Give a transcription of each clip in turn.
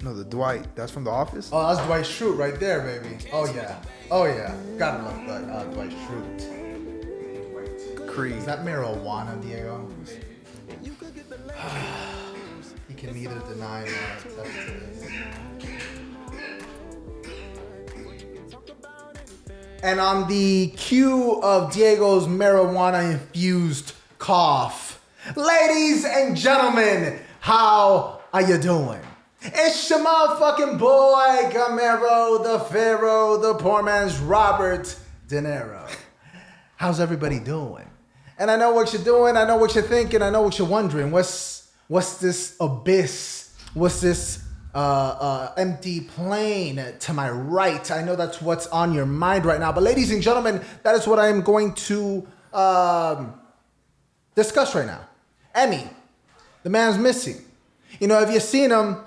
No, the Dwight. That's from The Office? Oh, that's Dwight Schrute right there, baby. Oh, yeah. Oh, yeah. Gotta love Dwight Schrute. Creed. Is that marijuana, Diego? He can neither deny nor attest to this. And on the cue of Diego's marijuana-infused cough, ladies and gentlemen, how are you doing? It's your motherfucking boy, Gamero, the Pharaoh, the poor man's Robert De Niro. How's everybody doing? And I know what you're doing, I know what you're thinking, I know what you're wondering. What's this abyss? What's this empty plane to my right? I know that's what's on your mind right now. But ladies and gentlemen, that is what I'm going to discuss right now. Emmy, the man's missing. You know, if you've seen him,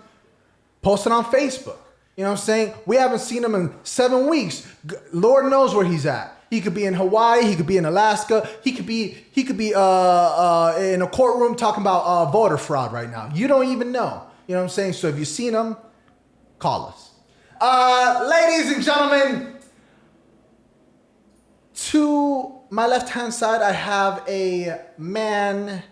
post it on Facebook. You know what I'm saying? We haven't seen him in 7 weeks. Lord knows where he's at. He could be in Hawaii. He could be in Alaska. He could be in a courtroom talking about voter fraud right now. You don't even know. You know what I'm saying? So if you've seen him, call us. Ladies and gentlemen, to my left-hand side, I have a man,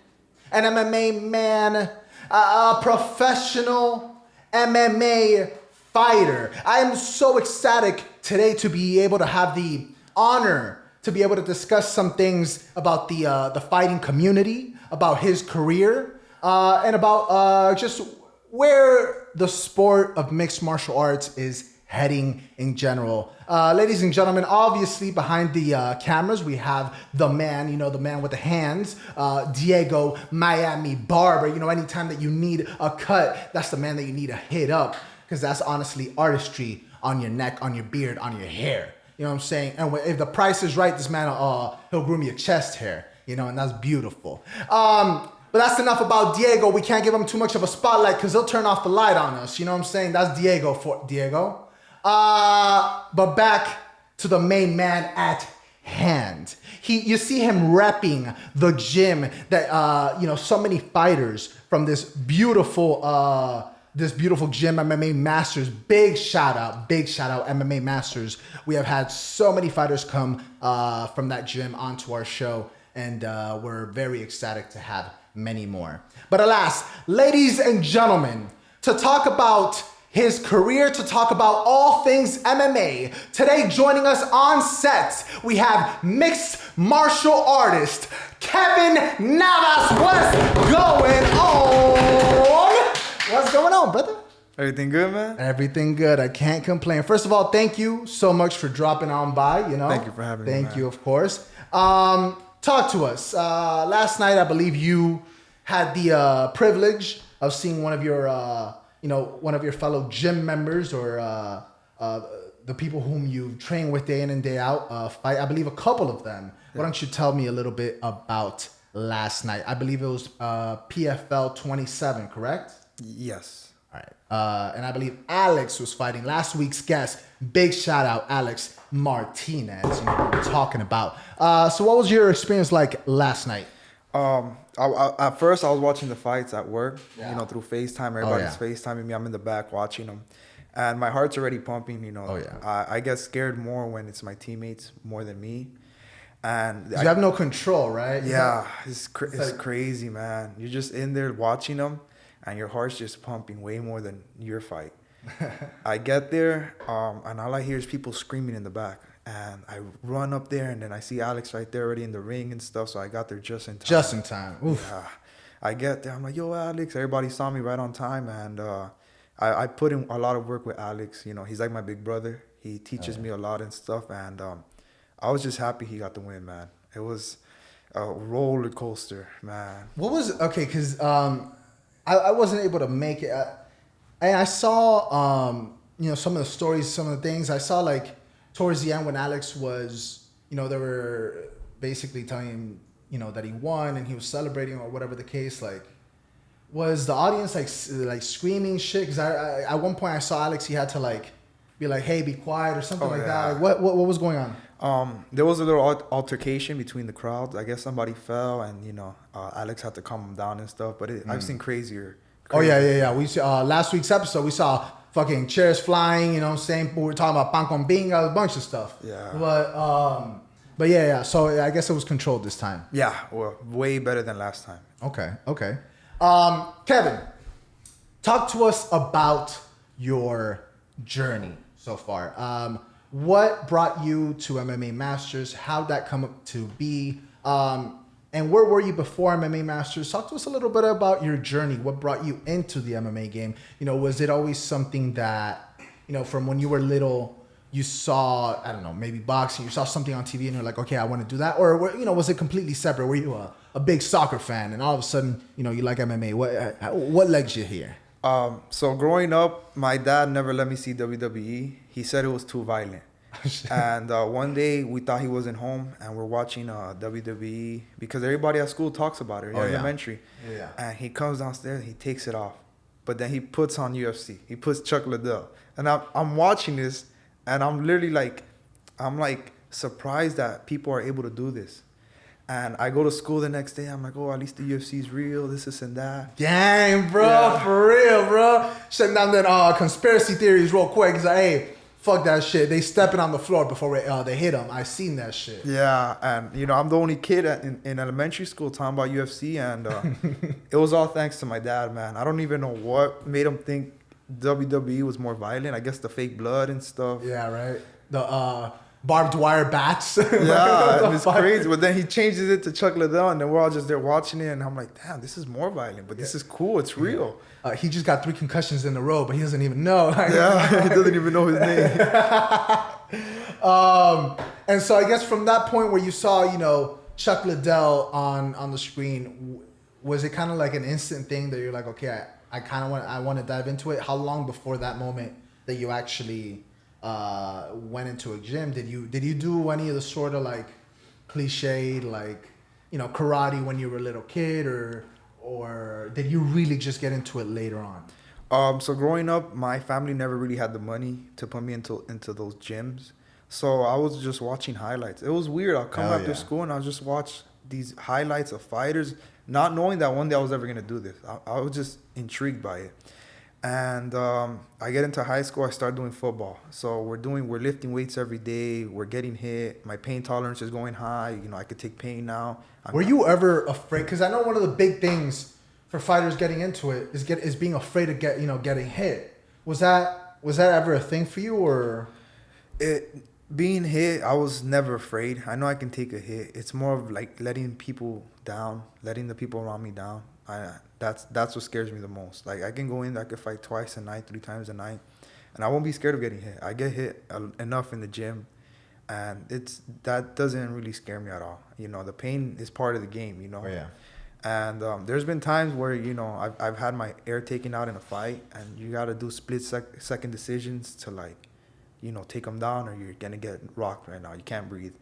an MMA man, a professional MMA fighter. I am so ecstatic today to be able to have the honor to be able to discuss some things about the fighting community, about his career, and about just where the sport of mixed martial arts is heading in general. Ladies and gentlemen, obviously behind the cameras, we have the man, you know, the man with the hands, Diego Miami Barber. You know, anytime that you need a cut, that's the man that you need to hit up, because that's honestly artistry on your neck, on your beard, on your hair. You know what I'm saying? And if the price is right, this man, he'll groom your chest hair, you know, and that's beautiful. But that's enough about Diego. We can't give him too much of a spotlight because he'll turn off the light on us. You know what I'm saying? That's Diego for Diego. But back to the main man at hand. You see him repping the gym that, you know, so many fighters from this beautiful gym, MMA Masters. Big shout out, MMA Masters. We have had so many fighters come from that gym onto our show, and we're very ecstatic to have many more. But alas, ladies and gentlemen, to talk about his career, to talk about all things MMA, today joining us on set, we have mixed martial artist Keven Navas. What's going on? What's going on, brother? Everything good, man? Everything good. I can't complain. First of all, thank you so much for dropping on by, you know. Thank you for having me, Thank you, of course. Talk to us. Last night, I believe you had the privilege of seeing one of your, one of your fellow gym members, or the people whom you train with day in and day out fight. I believe a couple of them. Yeah. Why don't you tell me a little bit about last night? I believe it was PFL 27, correct? Yes. All right. And I believe Alex was fighting, last week's guest. Big shout out, Alex Martinez. You know what we're talking about. So what was your experience like last night? At first, I was watching the fights at work, Yeah. you know, through FaceTime. Everybody's FaceTiming me. I'm in the back watching them. And my heart's already pumping, you know. Oh, yeah. I get scared more when it's my teammates more than me. And you have no control, right? Yeah, it's crazy, man. You're just in there watching them, and your heart's just pumping way more than your fight. I get there, and all I hear is people screaming in the back. And I run up there, and then I see Alex right there already in the ring and stuff, so I got there just in time. Just in time. Oof. Yeah. I get there, I'm like, yo, Alex. Everybody saw me right on time, and I put in a lot of work with Alex. You know, he's like my big brother. He teaches me a lot and stuff, and I was just happy he got the win, man. It was a roller coaster, man. What was, okay, because I wasn't able to make it. And I saw, some of the stories, some of the things. I saw, like, towards the end when Alex was, you know, they were basically telling him, you know, that he won and he was celebrating or whatever the case, like, was the audience like screaming shit? Because I at one point I saw Alex, he had to like be like, hey, be quiet or something that. Like, what was going on? There was a little altercation between the crowds. I guess somebody fell and, you know, Alex had to calm him down and stuff. But I've seen crazier Crazy. Oh yeah. We saw last week's episode. We saw fucking chairs flying. You know what I'm saying? We were talking about pan con binga, a bunch of stuff. Yeah. But yeah. So I guess it was controlled this time. Yeah, well, way better than last time. Okay. Kevin, talk to us about your journey so far. What brought you to MMA Masters? How'd that come up to be? And where were you before MMA Masters? Talk to us a little bit about your journey. What brought you into the MMA game? You know, was it always something that, you know, from when you were little, you saw, I don't know, maybe boxing, you saw something on TV and you're like, okay, I want to do that? Or, you know, was it completely separate? Were you a big soccer fan and all of a sudden, you know, you like MMA? What legs you here? So growing up, my dad never let me see WWE. He said it was too violent. And one day we thought he wasn't home and we're watching WWE because everybody at school talks about it in elementary. Yeah. And he comes downstairs, he takes it off. But then he puts on UFC. He puts Chuck Liddell. And I'm watching this and I'm literally like surprised that people are able to do this. And I go to school the next day. I'm like, oh, at least the UFC is real. This and that. Dang, bro. For real, bro. Shutting down that conspiracy theories real quick. He's like, hey, fuck that shit. They stepping on the floor before they hit them. I seen that shit. Yeah, and you know, I'm the only kid in elementary school talking about UFC, and it was all thanks to my dad, man. I don't even know what made him think WWE was more violent. I guess the fake blood and stuff. Yeah, right. The barbed wire bats. Yeah, it's crazy. But then he changes it to Chuck Liddell, and then we're all just there watching it, and I'm like, damn, this is more violent, but this is cool. It's real. He just got 3 concussions in a row, but he doesn't even know. Yeah, he doesn't even know his name. And so I guess from that point where you saw, you know, Chuck Liddell on the screen, was it kind of like an instant thing that you're like, okay, I want to dive into it? How long before that moment that you actually went into a gym? Did you do any of the sort of like cliched, like, you know, karate when you were a little kid, or did you really just get into it later on? So growing up, my family never really had the money to put me into those gyms. So I was just watching highlights. It was weird. I'll come after school and I'll just watch these highlights of fighters, not knowing that one day I was ever going to do this. I was just intrigued by it. And I get into high school, I start doing football. So we're lifting weights every day. We're getting hit. My pain tolerance is going high. You know, I could take pain now. Were you ever afraid? Because I know one of the big things for fighters getting into it is being afraid of getting hit. Was that ever a thing for you, or? Being hit, I was never afraid. I know I can take a hit. It's more of like letting people down, letting the people around me down. That's what scares me the most. Like I can go in, I could fight twice a night, 3 times a night, and I won't be scared of getting hit. I get hit enough in the gym, and that doesn't really scare me at all. You know, the pain is part of the game. You know. Oh, yeah. And there's been times where, you know, I've had my air taken out in a fight, and you got to do split second decisions to, like, you know, take them down or you're going to get rocked right now. You can't breathe.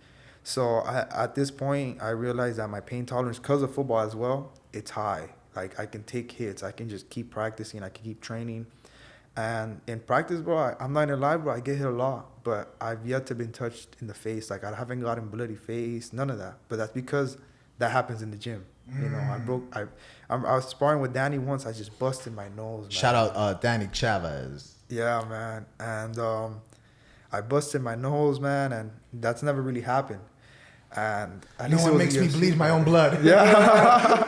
So at this point, I realized that my pain tolerance, because of football as well, it's high. Like, I can take hits. I can just keep practicing. I can keep training. And in practice, bro, I'm not gonna lie, bro, I get hit a lot. But I've yet to been touched in the face. Like, I haven't gotten bloody face, none of that. But that's because that happens in the gym. You know, I was sparring with Danny once. I just busted my nose, man. Shout out Danny Chavez. Yeah, man. And I busted my nose, man, and that's never really happened. And at least no one makes me bleed my own blood. Yeah.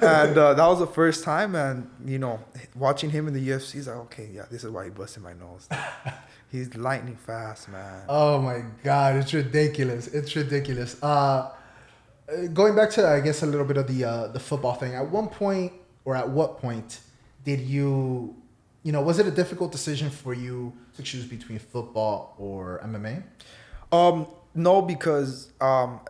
And that was the first time, and, you know, watching him in the UFC, he's like, okay, yeah, this is why he busted my nose. He's lightning fast, man. Oh, my God. It's ridiculous. It's ridiculous. Going back to, I guess, a little bit of the football thing, at one point, or at what point did you know, was it a difficult decision for you to choose between football or MMA? No, because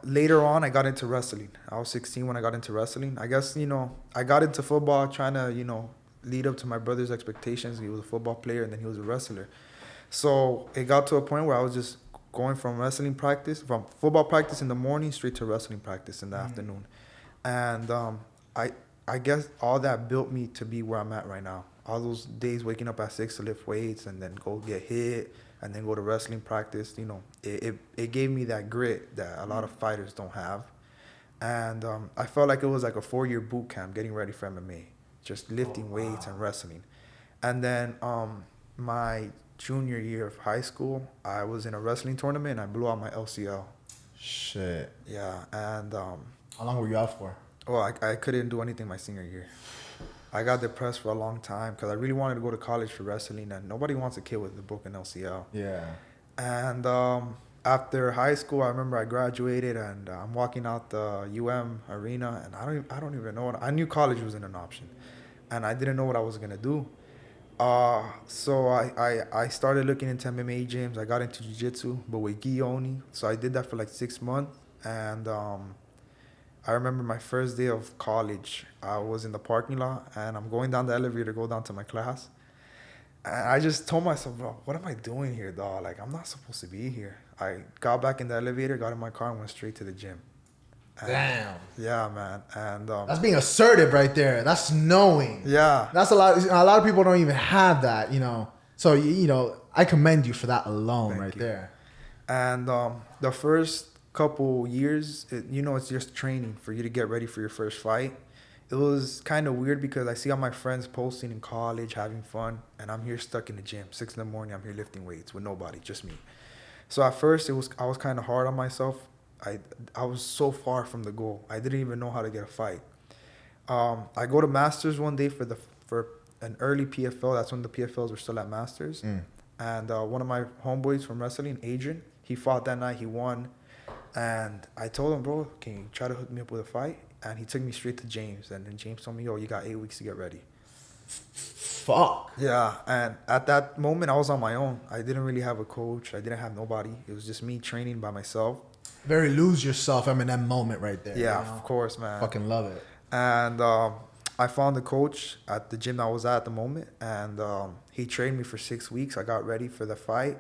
later on I got into wrestling. I was 16 when I got into wrestling. I guess, you know, I got into football trying to, you know, lead up to my brother's expectations. He was a football player and then he was a wrestler. So it got to a point where I was just going from football practice in the morning straight to wrestling practice in the afternoon. And I guess all that built me to be where I'm at right now. All those days waking up at 6 to lift weights and then go get hit and then go to wrestling practice, you know, it gave me that grit that a lot of fighters don't have. And I felt like it was like a 4-year boot camp getting ready for MMA. just lifting weights and wrestling. And then my junior year of high school, I was in a wrestling tournament and I blew out my LCL. Shit. Yeah, and How long were you out for? well, I couldn't do anything my senior year. I got depressed for a long time because I really wanted to go to college for wrestling, and nobody wants a kid with a broken LCL. Yeah. And after high school, I remember I graduated and I'm walking out the arena, and I don't even know I knew college wasn't an option, and I didn't know what I was gonna do. So I started looking into MMA gyms. I got into jiu-jitsu, but with gi only. So I did that for like 6 months, and I remember my first day of college. I was in the parking lot, and I'm going down the elevator to go down to my class. And I just told myself, bro, what am I doing here, dog? Like, I'm not supposed to be here. I got back in the elevator, got in my car, and went straight to the gym. And Damn. yeah, man. And that's being assertive right there. That's knowing. Yeah. That's a lot. A lot of people don't even have that, you know. So, you know, I commend you for that alone. Thank you. There. And the first couple years, it's just training for you to get ready for your first fight. It was kind of weird because I see all my friends posting in college, having fun, and I'm here stuck in the gym, 6 in the morning. I'm here lifting weights with nobody, just me. So at first, I was kind of hard on myself. I was so far from the goal. I didn't even know how to get a fight. I go to Masters one day for an early PFL. That's when the PFLs were still at Masters. And one of my homeboys from wrestling, Adrian, he fought that night. He won. And I told him, bro, can you try to hook me up with a fight? And he took me straight to James. And then James told me, yo, you got 8 weeks to get ready. Fuck. Yeah. And at that moment, I was on my own. I didn't really have a coach. I didn't have nobody. It was just me training by myself. Very lose yourself Eminem moment right there. Yeah, you know? of course, man. Fucking love it. And I found a coach at the gym I was at the moment. And he trained me for 6 weeks. I got ready for the fight.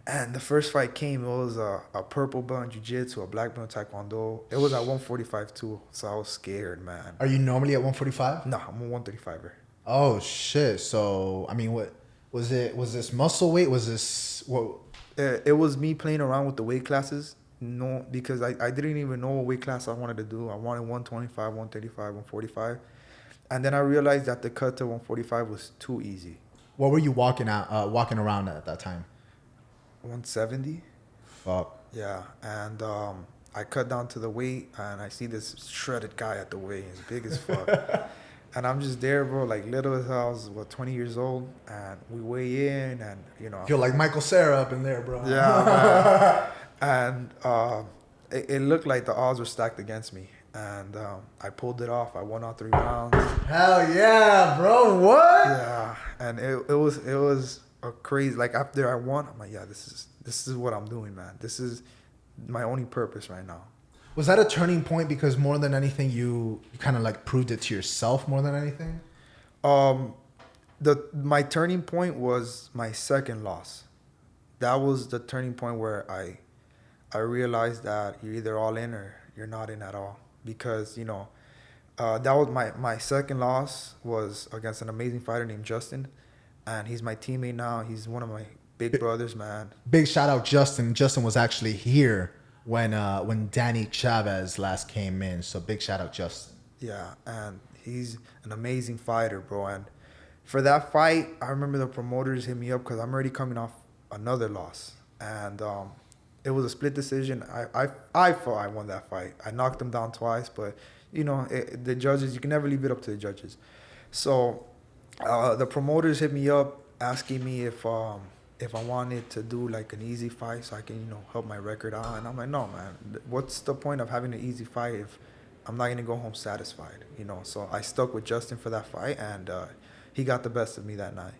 And the first fight came, it was a purple belt in jiu-jitsu, a black belt in taekwondo. It was at 145 too, so I was scared, man. Are you normally at 145? No, I'm a 135er. Oh, shit. So, I mean, what was it? Was this muscle weight? Was this what? It was me playing around with the weight classes. No, because I didn't even know what weight class I wanted to do. I wanted 125, 135, 145. And then I realized that the cut to 145 was too easy. What were you walking around at that time? 170. Fuck. Yeah, and I cut down to the weight, and I see this shredded guy at the weigh. He's big as fuck. And I'm just there, bro, like little as I was, 20 years old, and we weigh in, and, Feel like Michael Cera up in there, bro. Yeah, man. And it looked like the odds were stacked against me. And I pulled it off. I won all 3 rounds. Hell yeah, bro. What? Yeah, and it was a crazy, like after I won, I'm like, yeah, this is what I'm doing, man. This is my only purpose right now. Was that a turning point because more than anything you kind of like proved it to yourself more than anything? My turning point was my second loss. That was the turning point where I realized that you're either all in or you're not in at all, because that was my second loss was against an amazing fighter named Justin. And he's my teammate now. He's one of my big brothers, man. Big shout out Justin. Justin was actually here when Danny Chavez last came in. So big shout out Justin. Yeah, and he's an amazing fighter, bro. And for that fight, I remember the promoters hit me up because I'm already coming off another loss. And it was a split decision. I thought I won that fight. I knocked him down twice, but, the judges, you can never leave it up to the judges. So the promoters hit me up asking me if I wanted to do like an easy fight so I can help my record out, and I'm like, no, man, what's the point of having an easy fight if I'm not gonna go home satisfied, So I stuck with Justin for that fight, and he got the best of me that night,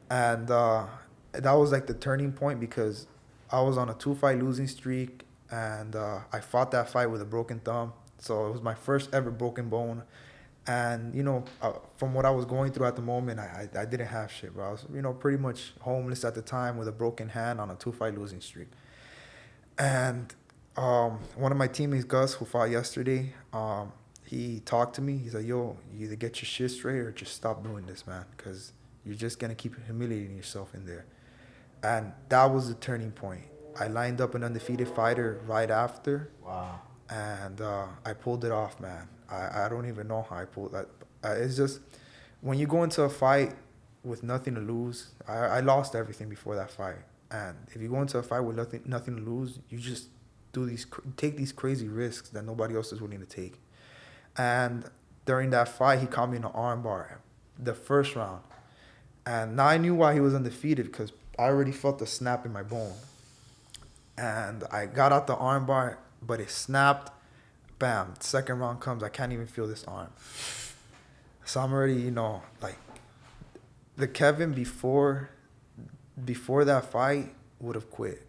and that was like the turning point because I was on a 2-fight losing streak, and I fought that fight with a broken thumb, so it was my first ever broken bone. And, from what I was going through at the moment, I didn't have shit, bro. I was, pretty much homeless at the time with a broken hand on a 2-fight losing streak. And one of my teammates, Gus, who fought yesterday, he talked to me. He's like, yo, you either get your shit straight or just stop doing this, man, because you're just going to keep humiliating yourself in there. And that was the turning point. I lined up an undefeated fighter right after. Wow. And I pulled it off, man. I don't even know how I pulled that. It's just when you go into a fight with nothing to lose, I lost everything before that fight. And if you go into a fight with nothing to lose, you just take these crazy risks that nobody else is willing to take. And during that fight, he caught me in an armbar, the first round. And now I knew why he was undefeated, because I already felt the snap in my bone. And I got out the armbar, but it snapped. Bam. Second round comes. I can't even feel this arm. So I'm already, like, the Kevin before that fight would have quit.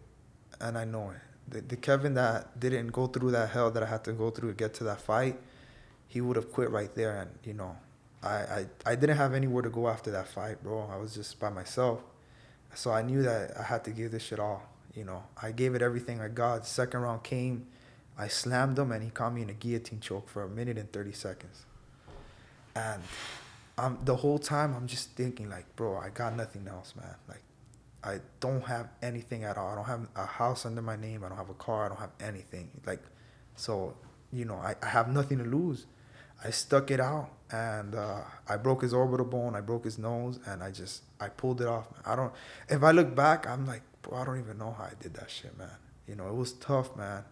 And I know it. The Kevin that didn't go through that hell that I had to go through to get to that fight, he would have quit right there. And, I didn't have anywhere to go after that fight, bro. I was just by myself. So I knew that I had to give this shit all. I gave it everything I got. Second round came. I slammed him, and he caught me in a guillotine choke for 1:30. And the whole time, I'm just thinking, like, bro, I got nothing else, man. Like, I don't have anything at all. I don't have a house under my name. I don't have a car. I don't have anything. Like, so, I have nothing to lose. I stuck it out, and I broke his orbital bone. I broke his nose, and I pulled it off. If I look back, I'm like, bro, I don't even know how I did that shit, man. It was tough, man.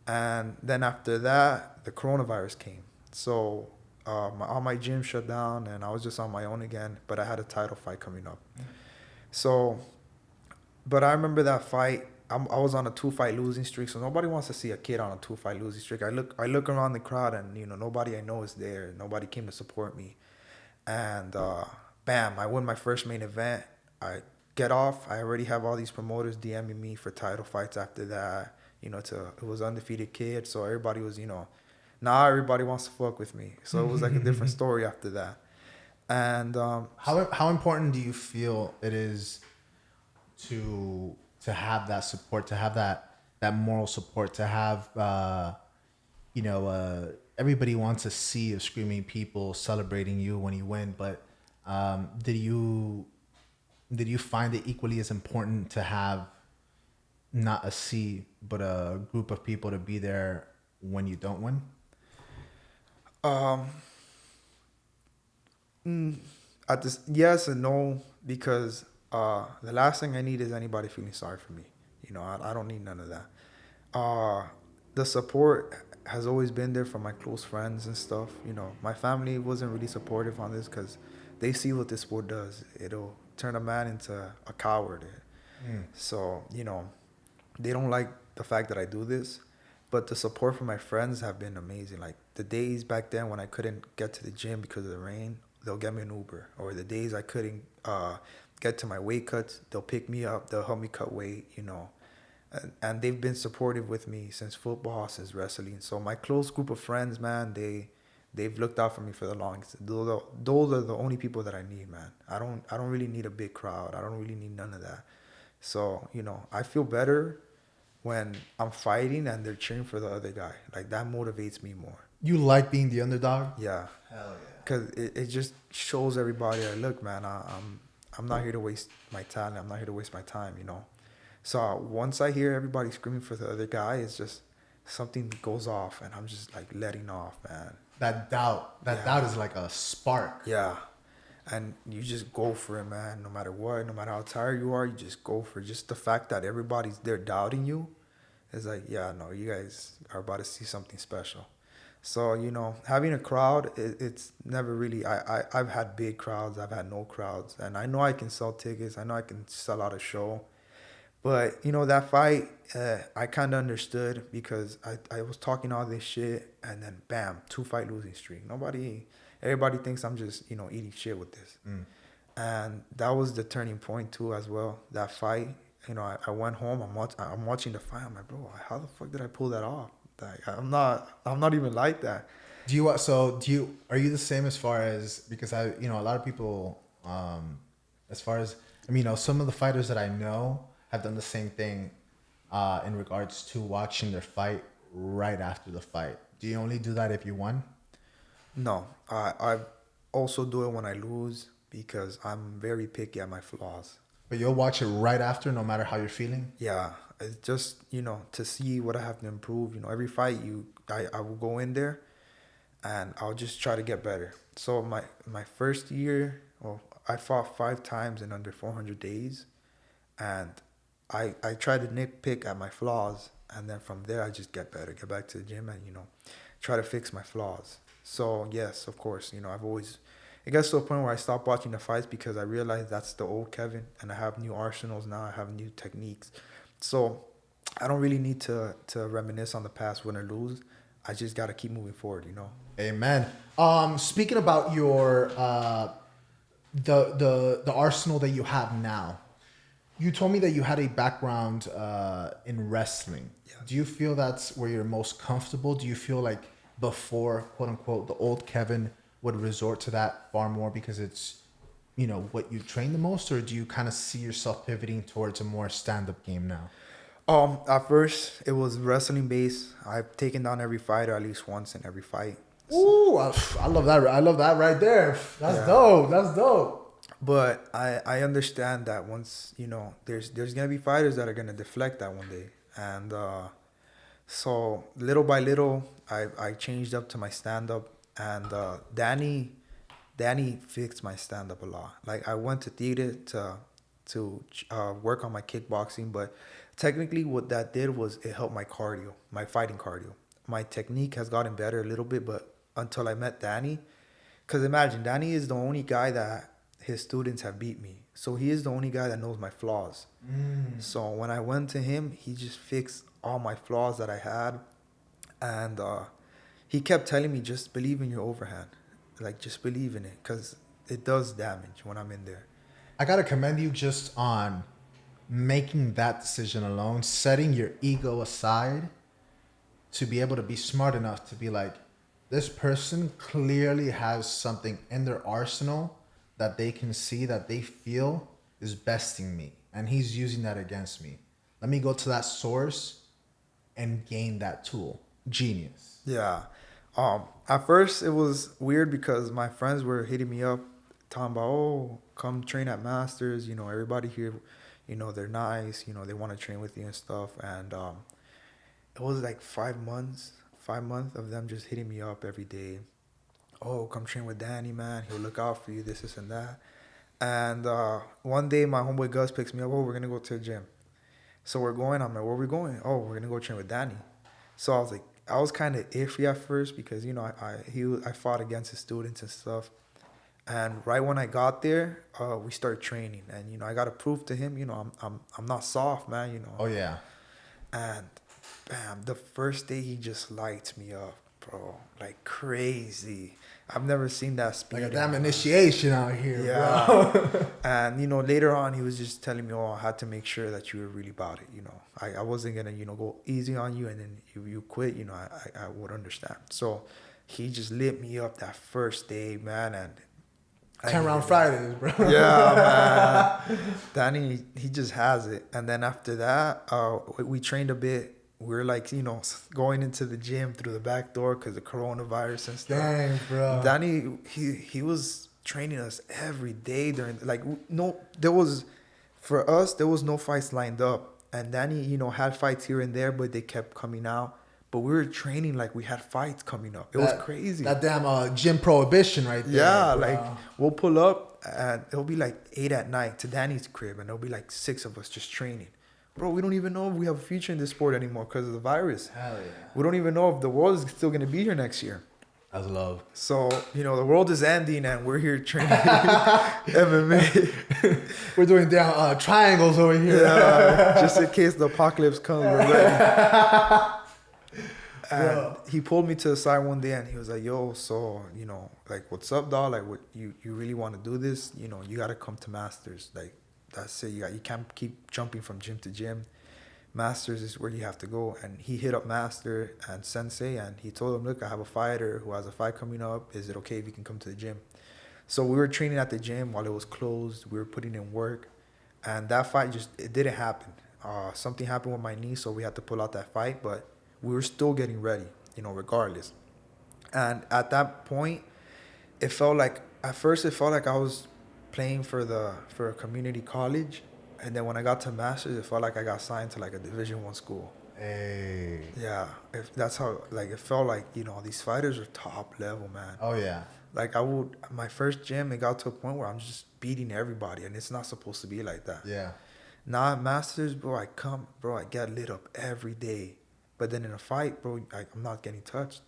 And then after that, the coronavirus came. So all my gym shut down, and I was just on my own again. But I had a title fight coming up. So, but I remember that fight. I was on a 2-fight losing streak, so nobody wants to see a kid on a 2-fight losing streak. I look around the crowd, and nobody I know is there. Nobody came to support me. And bam, I win my first main event. I get off. I already have all these promoters DMing me for title fights after that. It was undefeated kid, so everybody was, now everybody wants to fuck with me. So it was like a different story after that. And how important do you feel it is to have that support, to have that moral support, to have everybody wants to see of screaming people celebrating you when you win, but did you find it equally as important to have not a sea, but a group of people to be there when you don't win? Yes and no, because the last thing I need is anybody feeling sorry for me. I don't need none of that. The support has always been there from my close friends and stuff. My family wasn't really supportive on this because they see what this sport does. It'll turn a man into a coward. So, they don't like the fact that I do this, but the support from my friends have been amazing. Like the days back then when I couldn't get to the gym because of the rain, they'll get me an Uber. Or the days I couldn't get to my weight cuts, they'll pick me up, they'll help me cut weight, And they've been supportive with me since football, since wrestling. So my close group of friends, man, they've looked out for me for the longest. Those are the only people that I need, man. I don't really need a big crowd. I don't really need none of that. So, I feel better when I'm fighting and they're cheering for the other guy. Like, that motivates me more. You like being the underdog? Yeah. Hell yeah. Because it just shows everybody, like, look, man, I'm not here to waste my talent. I'm not here to waste my time, So once I hear everybody screaming for the other guy, it's just something goes off, and I'm just, like, letting off, man. That doubt is like a spark. Yeah. And you just go for it, man. No matter what, no matter how tired you are, you just go for it. Just the fact that everybody's there doubting you is like, yeah, no, you guys are about to see something special. So, having a crowd, it's never really, I've had big crowds, I've had no crowds. And I know I can sell tickets, I know I can sell out a show. But, that fight, I kind of understood because I was talking all this shit, and then bam, 2-fight losing streak. Everybody thinks I'm just, eating shit with this. And that was the turning point too as well, that fight. I went home, I'm watching the fight, I'm like, bro, how the fuck did I pull that off? Like, I'm not even like that. Are you the same as far as, because a lot of people, as far as, some of the fighters that I know have done the same thing in regards to watching their fight right after the fight. Do you only do that if you won? No, I also do it when I lose because I'm very picky at my flaws. But you'll watch it right after, no matter how you're feeling? Yeah, it's just, to see what I have to improve. Every fight I will go in there and I'll just try to get better. So my first year, well, I fought 5 times in under 400 days, and I try to nitpick at my flaws, and then from there I just get better, get back to the gym, and try to fix my flaws. So yes, of course, I've always, it gets to a point where I stopped watching the fights because I realized that's the old Kevin, and I have new arsenals now. I have new techniques, so I don't really need to reminisce on the past, win or lose. I just got to keep moving forward. Amen. Speaking about your the arsenal that you have now, you told me that you had a background in wrestling. Yeah. Do you feel that's where you're most comfortable? Do you feel like before, quote unquote, the old Kevin would resort to that far more because it's, what you train the most, or do you kind of see yourself pivoting towards a more stand-up game now? At first it was wrestling based. I've taken down every fighter at least once in every fight. Ooh, I love that. I love that right there. That's dope. That's dope. But I understand that once, there's going to be fighters that are going to deflect that one day. And so little by little, I changed up to my stand-up. And Danny fixed my stand-up a lot. Like, I went to theater to work on my kickboxing. But technically what that did was it helped my cardio, my fighting cardio. My technique has gotten better a little bit, but until I met Danny. Because imagine, Danny is the only guy that his students have beat me. So he is the only guy that knows my flaws. So when I went to him, he just fixed all my flaws that I had. And he kept telling me, just believe in your overhand. Like, just believe in it, because it does damage when I'm in there. I got to commend you just on making that decision alone, setting your ego aside to be able to be smart enough to be like, this person clearly has something in their arsenal that they can see, that they feel is besting me. And he's using that against me. Let me go to that source and gain that tool. Genius. Yeah. At first it was weird because my friends were hitting me up talking about, oh, come train at Masters. Everybody here, they're nice. They want to train with you and stuff. And it was like 5 months of them just hitting me up every day. Oh, come train with Danny, man. He'll look out for you, this and that. And one day, my homeboy Gus picks me up. Oh, we're going to go to the gym. So we're going. I'm like, where are we going? Oh, we're going to go train with Danny. So I was like, I was kind of iffy at first because, I fought against his students and stuff. And right when I got there, we started training. And, I got to prove to him, I'm not soft, man, Oh, yeah. And, bam, the first day he just lights me up, bro. Like crazy. I've never seen that speed. Like a damn initiation out here, yeah. Bro. And, later on, he was just telling me, I had to make sure that you were really about it, I wasn't going to, go easy on you and then you quit, I would understand. So he just lit me up that first day, man, and 10 round Fridays, bro. Yeah, man. Danny, he just has it. And then after that, we trained a bit. We were like, going into the gym through the back door because of coronavirus and stuff. Dang, bro. Danny, he was training us every day for us, there was no fights lined up. And Danny, had fights here and there, but they kept coming out. But we were training like we had fights coming up. It was crazy. That damn gym prohibition right there. Yeah, bro. Like we'll pull up and it'll be like 8 at night to Danny's crib and there'll be like 6 of us just training. Bro, we don't even know if we have a future in this sport anymore because of the virus. Hell yeah. We don't even know if the world is still going to be here next year. That's love. So, the world is ending and we're here training MMA. We're doing down triangles over here. Yeah, just in case the apocalypse comes, we're ready. And he pulled me to the side one day and he was like, yo, so, like, what's up, dog? Like, what you really want to do this? You got to come to Masters. Like, that's it. You can't keep jumping from gym to gym. Masters is where you have to go. And he hit up Master and Sensei and he told him, look, I have a fighter who has a fight coming up. Is it okay if you can come to the gym? So we were training at the gym while it was closed. We were putting in work. And that fight it didn't happen. Something happened with my knee, so we had to pull out that fight. But we were still getting ready, regardless. And at that point, at first it felt like I was playing for a community college. And then when I got to Masters, it felt like I got signed to like a Division I school. Hey. Yeah, if that's how, like, it felt like, you know, these fighters are top level, man. Oh yeah. Like, my first gym, it got to a point where I'm just beating everybody, and it's not supposed to be like that. Yeah. Now at Masters, bro, I get lit up every day. But then in a fight, bro, I'm not getting touched.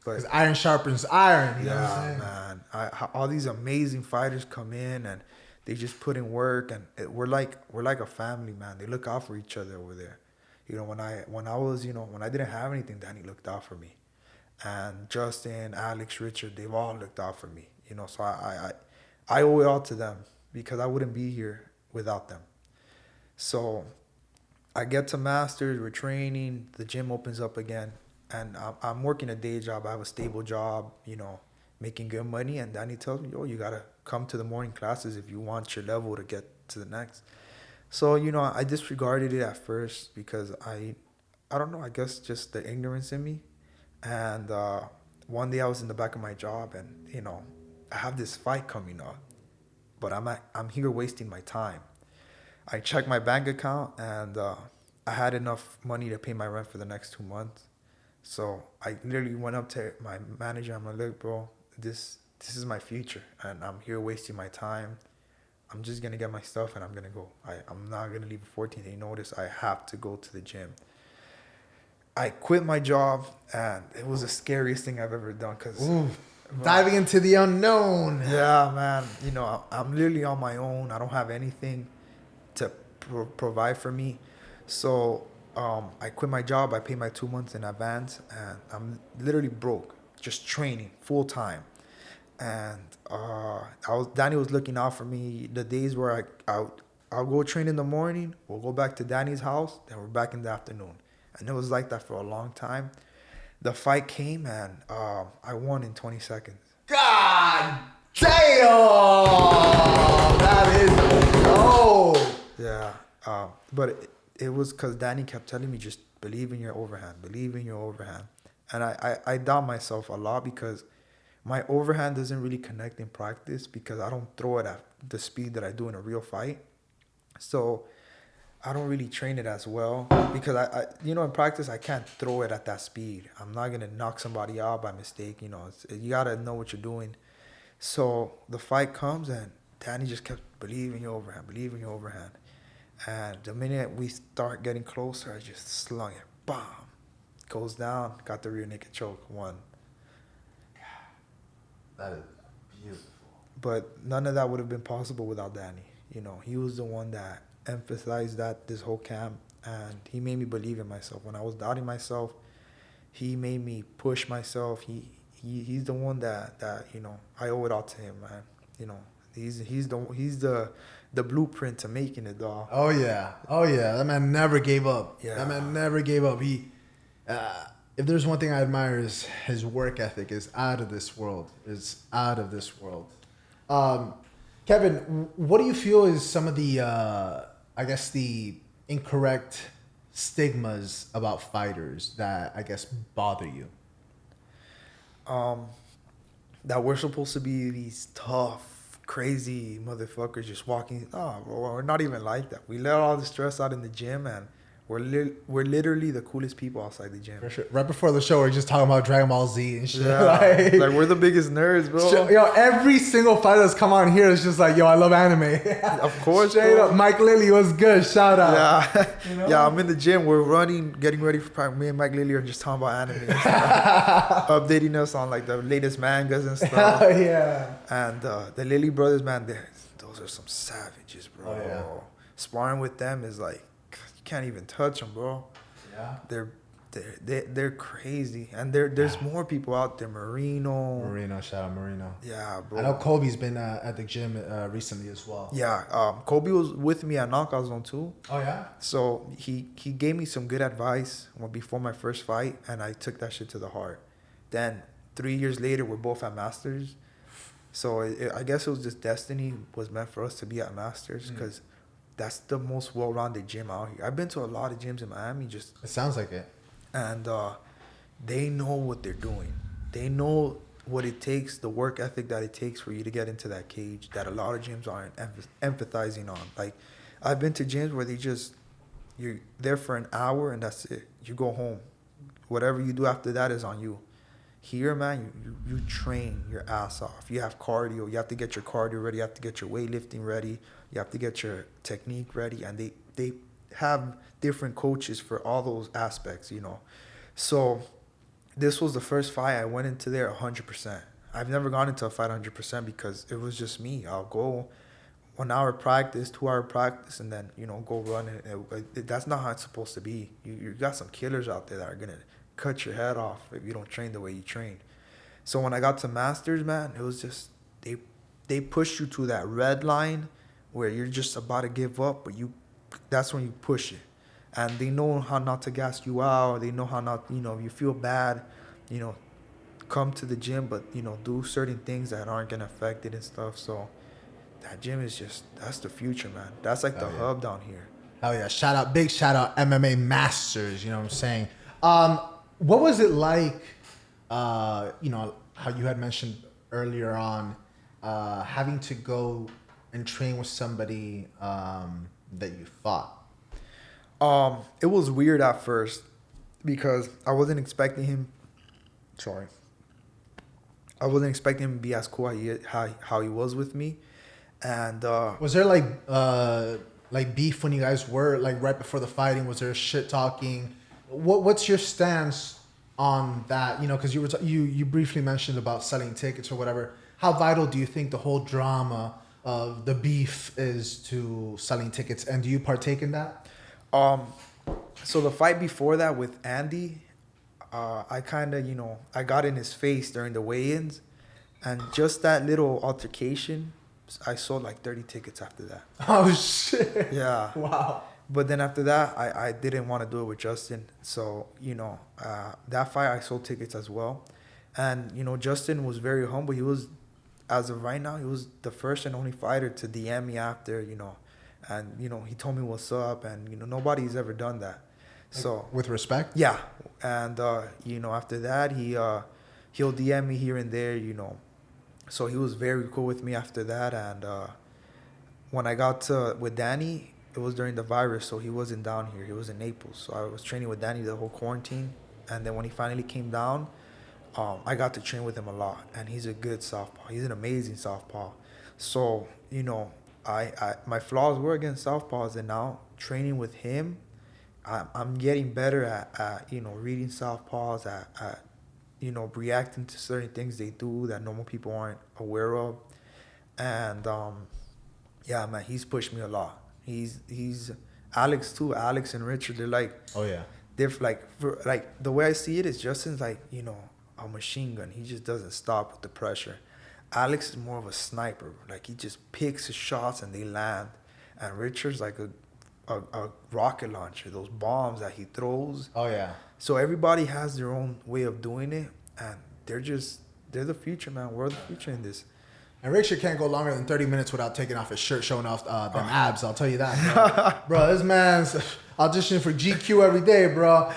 But Because iron sharpens iron. You know what I'm saying? man, all these amazing fighters come in and they just put in work, and we're like a family, man. They look out for each other over there. You know, when I was, you know, when I didn't have anything, Danny looked out for me, and Justin, Alex, Richard, they've all looked out for me. You know, so I owe it all to them because I wouldn't be here without them. So I get to Masters, we're training, the gym opens up again, and I'm working a day job. I have a stable job, you know, making good money. And Danny tells me, yo, you got to come to the morning classes if you want your level to get to the next. So, you know, I disregarded it at first because I don't know, I guess just the ignorance in me. And one day I was in the back of my job and, you know, I have this fight coming up, but I'm here wasting my time. I checked my bank account and I had enough money to pay my rent for the next 2 months. So I literally went up to my manager. I'm like, look, bro, this is my future, and I'm here wasting my time. I'm just gonna get my stuff and I'm gonna go. I'm not gonna leave a 14-day notice. I have to go to the gym. I quit my job, and it was the scariest thing I've ever done. Diving into the unknown. Yeah, man. You know, I'm literally on my own. I don't have anything to provide for me. So I quit my job. I pay my 2 months in advance, and I'm literally broke, just training full time. And Danny was looking out for me. The days where I'll go train in the morning, we'll go back to Danny's house, then we're back in the afternoon. And it was like that for a long time. The fight came, and I won in 20 seconds. God damn! That is dope. Yeah, but it was because Danny kept telling me, just believe in your overhand, believe in your overhand. And I doubt myself a lot because my overhand doesn't really connect in practice because I don't throw it at the speed that I do in a real fight. So I don't really train it as well because I in practice, I can't throw it at that speed. I'm not going to knock somebody out by mistake. You know, you got to know what you're doing. So the fight comes, and Danny just kept believing your overhand, believing your overhand. And the minute we start getting closer, I just slung it. Bomb. Goes down. Got the rear naked choke. Won. That is beautiful. But none of that would have been possible without Danny. You know, he was the one that emphasized that this whole camp, and he made me believe in myself. When I was doubting myself, he made me push myself. He's the one that you know, I owe it all to him, man. You know, he's the blueprint to making it, dog. Oh yeah. That man never gave up. Yeah. That man never gave up. He, if there's one thing I admire, is his work ethic is out of this world. It's out of this world. Kevin, what do you feel is some of the, I guess, the incorrect stigmas about fighters that I guess bother you? That we're supposed to be these tough, crazy motherfuckers just walking. Oh, bro, we're not even like that. We let all the stress out in the gym, and we're literally the coolest people outside the gym. For sure. Right before the show, we're just talking about Dragon Ball Z and shit. Yeah, like we're the biggest nerds, bro. Yo, every single fighter that's come on here is just like, yo, I love anime. Of course, straight bro. up. Mike Lilly was good. Shout out. Yeah, You know? yeah. I'm in the gym. We're running, getting ready for prime. Me and Mike Lilly are just talking about anime, and stuff. Updating us on like the latest mangas and stuff. Oh yeah. And the Lilly brothers, man, those are some savages, bro. Oh, yeah. Sparring with them is like, you can't even touch them, bro. Yeah. They're crazy, and there's more people out there. Marino, Shout out Marino. yeah, bro. I know Kobe's been at the gym recently as well. Yeah, Kobe was with me at Knockout Zone too. Oh yeah. So he gave me some good advice before my first fight, and I took that shit to the heart. Then 3 years later, we're both at Masters. So I guess it was just destiny was meant for us to be at Masters because that's the most well-rounded gym out here. I've been to a lot of gyms in Miami, It sounds like it. and they know what they're doing. They know what it takes, the work ethic that it takes for you to get into that cage that a lot of gyms aren't empathizing on. Like, I've been to gyms where they just You're there for an hour and that's it. You go home. Whatever you do after that is on you. Here, man, you train your ass off. You have cardio. You have to get your cardio ready. You have to get your weightlifting ready. You have to get your technique ready. And they have different coaches for all those aspects, you know. So this was the first fight I went into there 100%. I've never gone into a fight 100% because it was just me. I'll go 1 hour practice, 2 hour practice, and then, you know, go run. That's not how it's supposed to be. You got some killers out there that are going to cut your head off if you don't train the way you train. So when I got to Masters, man, it was just, they push you to that red line where you're just about to give up, but that's when you push it. And they know how not to gas you out. They know how not, you know, if you feel bad, you know, come to the gym, but, you know, do certain things that aren't going to affect it and stuff. So that gym is just, that's the future, man. That's like the hub down here. Oh, yeah. Big shout out MMA Masters. You know what I'm saying? What was it like, you know, how you had mentioned earlier on, having to go and train with somebody that you fought? It was weird at first because I wasn't expecting him. Sorry. I wasn't expecting him to be as cool how he was with me. And was there like beef when you guys were like right before the fighting? Was there shit talking? What's your stance on that? You know, because you briefly mentioned about selling tickets or whatever. How vital do you think the whole drama of the beef is to selling tickets, and do you partake in that? So the fight before that with Andy, I kind of, you know, I got in his face during the weigh-ins, and just that little altercation, I sold like 30 tickets after that. Oh, shit. Yeah. Wow. But then after that, I didn't want to do it with Justin. So, you know, that fight, I sold tickets as well. And, you know, Justin was very humble. He was, as of right now, he was the first and only fighter to DM me after, you know. And, you know, he told me what's up. And, you know, nobody's ever done that. So with respect? Yeah. And, you know, after that, he'll DM me here and there, you know. So he was very cool with me after that. And when I got with Danny, it was during the virus, so he wasn't down here. He was in Naples. So I was training with Danny the whole quarantine. And then when he finally came down, I got to train with him a lot. And he's a good southpaw. He's an amazing southpaw. So, you know, my flaws were against southpaws. And now training with him, I'm getting better at you know, reading southpaws, at you know, reacting to certain things they do that normal people aren't aware of. And yeah, man, he's pushed me a lot. He's Alex too. Alex and Richard, they're like, oh yeah, they're like the way I see it is Justin's like, you know, a machine gun. He just doesn't stop with the pressure. Alex is more of a sniper. Like, he just picks his shots and they land. And Richard's like a rocket launcher, those bombs that he throws. Oh yeah. So everybody has their own way of doing it, and they're the future, man. We're the future in this. And Richard can't go longer than 30 minutes without taking off his shirt, showing off them abs. I'll tell you that, bro. Bro, this man's auditioning for GQ every day, bro.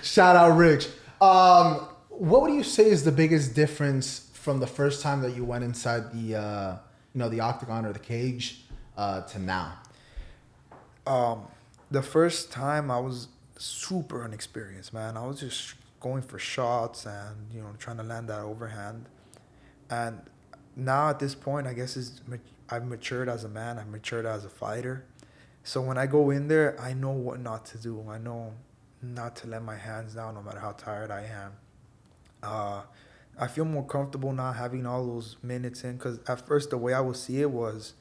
Shout out, Rich. What would you say is the biggest difference from the first time that you went inside the, you know, the octagon or the cage to now? The first time I was super inexperienced, man. I was just going for shots and, you know, trying to land that overhand. And now at this point, I guess I've matured as a man. I've matured as a fighter. So when I go in there, I know what not to do. I know not to let my hands down no matter how tired I am. I feel more comfortable now having all those minutes in, because at first the way I would see it was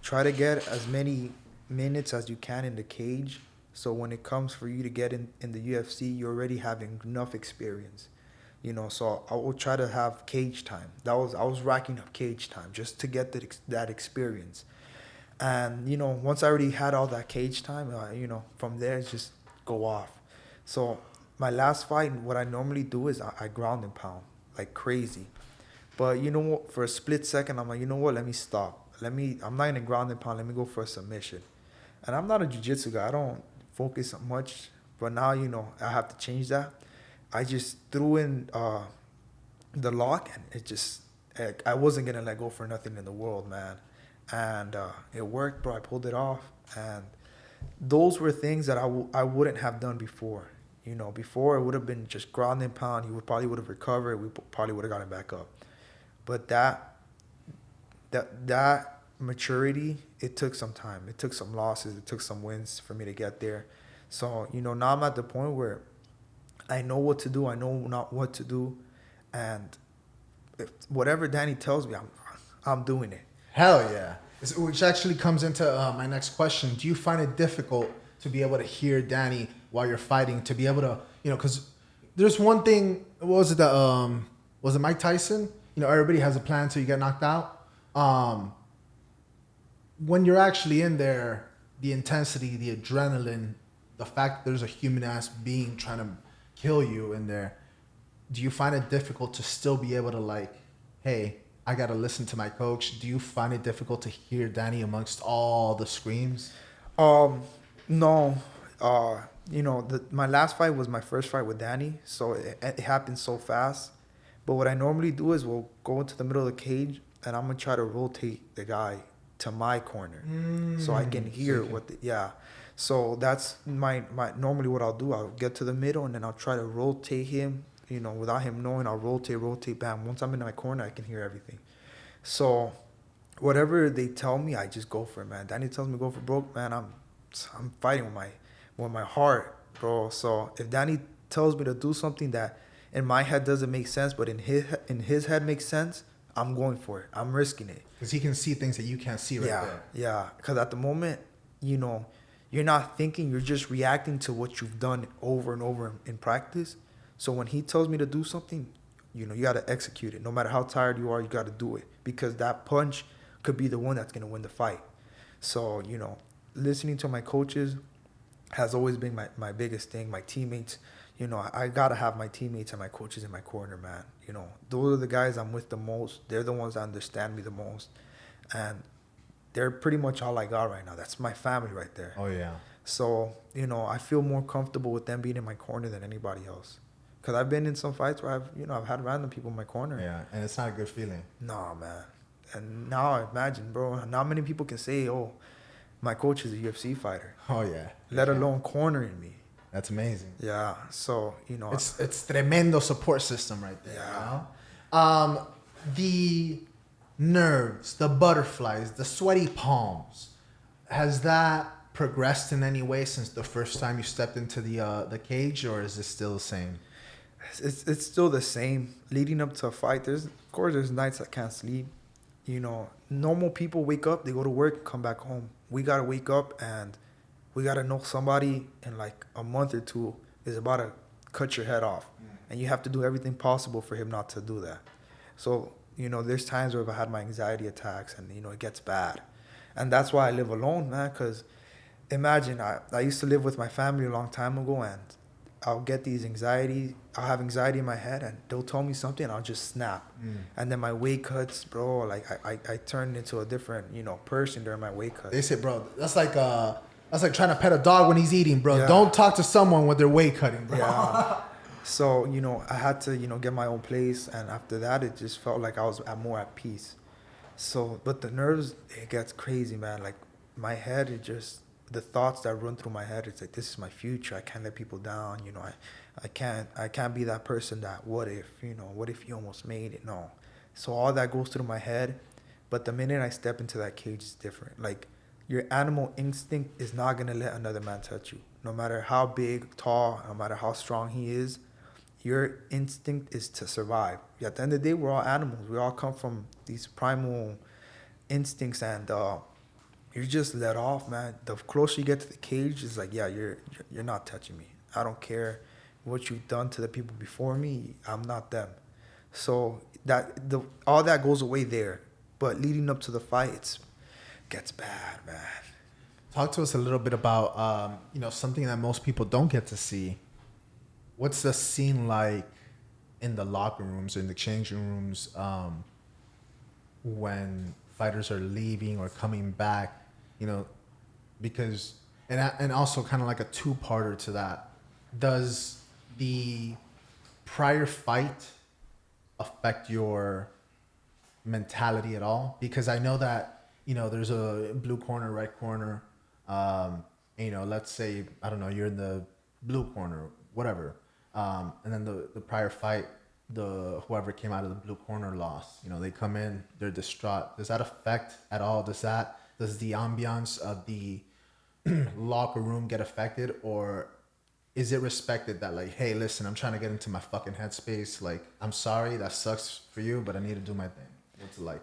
try to get as many minutes as you can in the cage. So when it comes for you to get in the UFC, you're already having enough experience. You know, so I will try to have cage time. I was racking up cage time just to get that experience. And, you know, once I already had all that cage time, you know, from there, it's just go off. So my last fight, what I normally do is I ground and pound like crazy. But, you know what, for a split second, I'm like, you know what, let me stop. I'm not going to ground and pound. Let me go for a submission. And I'm not a jiu-jitsu guy. I don't focus much. But now, you know, I have to change that. I just threw in the lock, and it just, I wasn't going to let go for nothing in the world, man. And it worked, bro. I pulled it off. And those were things that I wouldn't have done before. Before it would have been just ground and pound. He probably would have recovered. We probably would have gotten back up. But that maturity, it took some time. It took some losses. It took some wins for me to get there. So, now I'm at the point where I know what to do. I know not what to do. And if whatever Danny tells me, I'm doing it. Hell yeah. Which actually comes into my next question. Do you find it difficult to be able to hear Danny while you're fighting? To be able to, because there's one thing, what was it, was it Mike Tyson? Everybody has a plan until you get knocked out. When you're actually in there, the intensity, the adrenaline, the fact that there's a human-ass being trying to kill you in there, do you find it difficult to still be able to hey, I got to listen to my coach? Do you find it difficult to hear Danny amongst all the screams? No. My last fight was my first fight with Danny, so it happened so fast. But what I normally do is we'll go into the middle of the cage, and I'm going to try to rotate the guy to my corner so I can hear So that's my normally what I'll do. I'll get to the middle, and then I'll try to rotate him, without him knowing. I'll rotate, bam. Once I'm in my corner, I can hear everything. So whatever they tell me, I just go for it, man. Danny tells me go for broke, man. I'm fighting with my heart, bro. So if Danny tells me to do something that in my head doesn't make sense, but in his head makes sense, I'm going for it. I'm risking it. Because he can see things that you can't see right there. Yeah. Because at the moment, you're not thinking. You're just reacting to what you've done over and over in practice. So when he tells me to do something, you got to execute it. No matter how tired you are, you got to do it. Because that punch could be the one that's going to win the fight. So, listening to my coaches has always been my biggest thing. My teammates, I got to have my teammates and my coaches in my corner, man. Those are the guys I'm with the most. They're the ones that understand me the most. And they're pretty much all I got right now. That's my family right there. Oh, yeah. So, I feel more comfortable with them being in my corner than anybody else. Because I've been in some fights where I've had random people in my corner. Yeah, and it's not a good feeling. No, man. And now I imagine, bro, not many people can say, oh, my coach is a UFC fighter. Oh, yeah. Let alone cornering me. That's amazing. Yeah. So, It's tremendo support system right there. Yeah. The nerves, the butterflies, the sweaty palms, has that progressed in any way since the first time you stepped into the cage, or is it still the same? It's still the same. Leading up to a fight, there's nights I can't sleep. Normal people wake up, they go to work, come back home. We got to wake up and we got to know somebody in like a month or two is about to cut your head off. And you have to do everything possible for him not to do that. So, there's times where I've had my anxiety attacks and, it gets bad. And that's why I live alone, man, because imagine I used to live with my family a long time ago, and I'll get these anxiety. I'll have anxiety in my head, and they'll tell me something, and I'll just snap. And then my weight cuts, bro. Like I turn into a different, person during my weight cuts. They say, bro, that's like trying to pet a dog when he's eating, bro. Yeah. Don't talk to someone when they're weight cutting, bro. Yeah. So I had to, get my own place, and after that, it just felt like I was more at peace. So, but the nerves, it gets crazy, man. Like my head, the thoughts that run through my head, it's like, this is my future. I can't let people down. I can't be that person that, what if you almost made it? No. So all that goes through my head. But the minute I step into that cage, it's different. Like your animal instinct is not going to let another man touch you. No matter how big, tall, no matter how strong he is, your instinct is to survive. At the end of the day, we're all animals. We all come from these primal instincts, and you're just let off, man. The closer you get to the cage, it's like, yeah, you're not touching me. I don't care what you've done to the people before me. I'm not them. So all that goes away there. But leading up to the fight, it gets bad, man. Talk to us a little bit about something that most people don't get to see. What's the scene like in the locker rooms, in the changing rooms, when fighters are leaving or coming back? Because and also kind of like a two-parter to that. Does the prior fight affect your mentality at all? Because I know that there's a blue corner, red corner. and, let's say, I don't know, you're in the blue corner, whatever. And then the prior fight, whoever came out of the blue corner lost. They come in, they're distraught. Does that affect at all? Does the ambiance of the locker room get affected, or is it respected that, like, hey, listen, I'm trying to get into my fucking headspace. Like, I'm sorry, that sucks for you, but I need to do my thing. What's it like?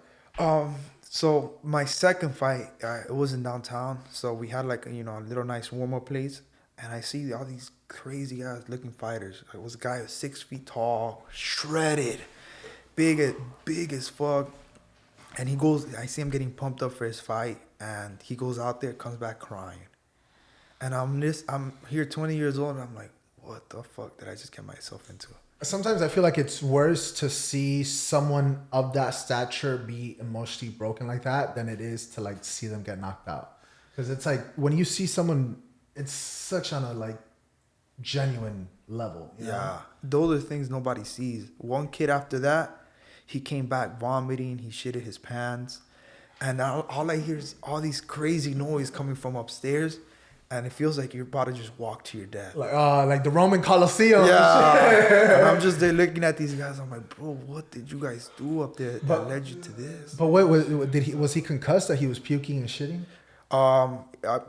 So my second fight, it was in downtown. So we had like, a little nice warm-up place. And I see all these crazy ass looking fighters. It was a guy who was 6 feet tall, shredded, big as fuck. And I see him getting pumped up for his fight. And he goes out there, comes back crying. And I'm here 20 years old, and I'm like, what the fuck did I just get myself into? Sometimes I feel like it's worse to see someone of that stature be emotionally broken like that than it is to, like, see them get knocked out. Because it's like, when you see someone, it's such on a, like, genuine level. You know? Those are things nobody sees. One kid after that, he came back vomiting. He shitted his pants. And all I hear is all these crazy noise coming from upstairs. And it feels like you're about to just walk to your death. Like the Roman Colosseum. Yeah. And I'm just there looking at these guys. I'm like, bro, what did you guys do up there that led you to this? But wait, was he concussed that he was puking and shitting?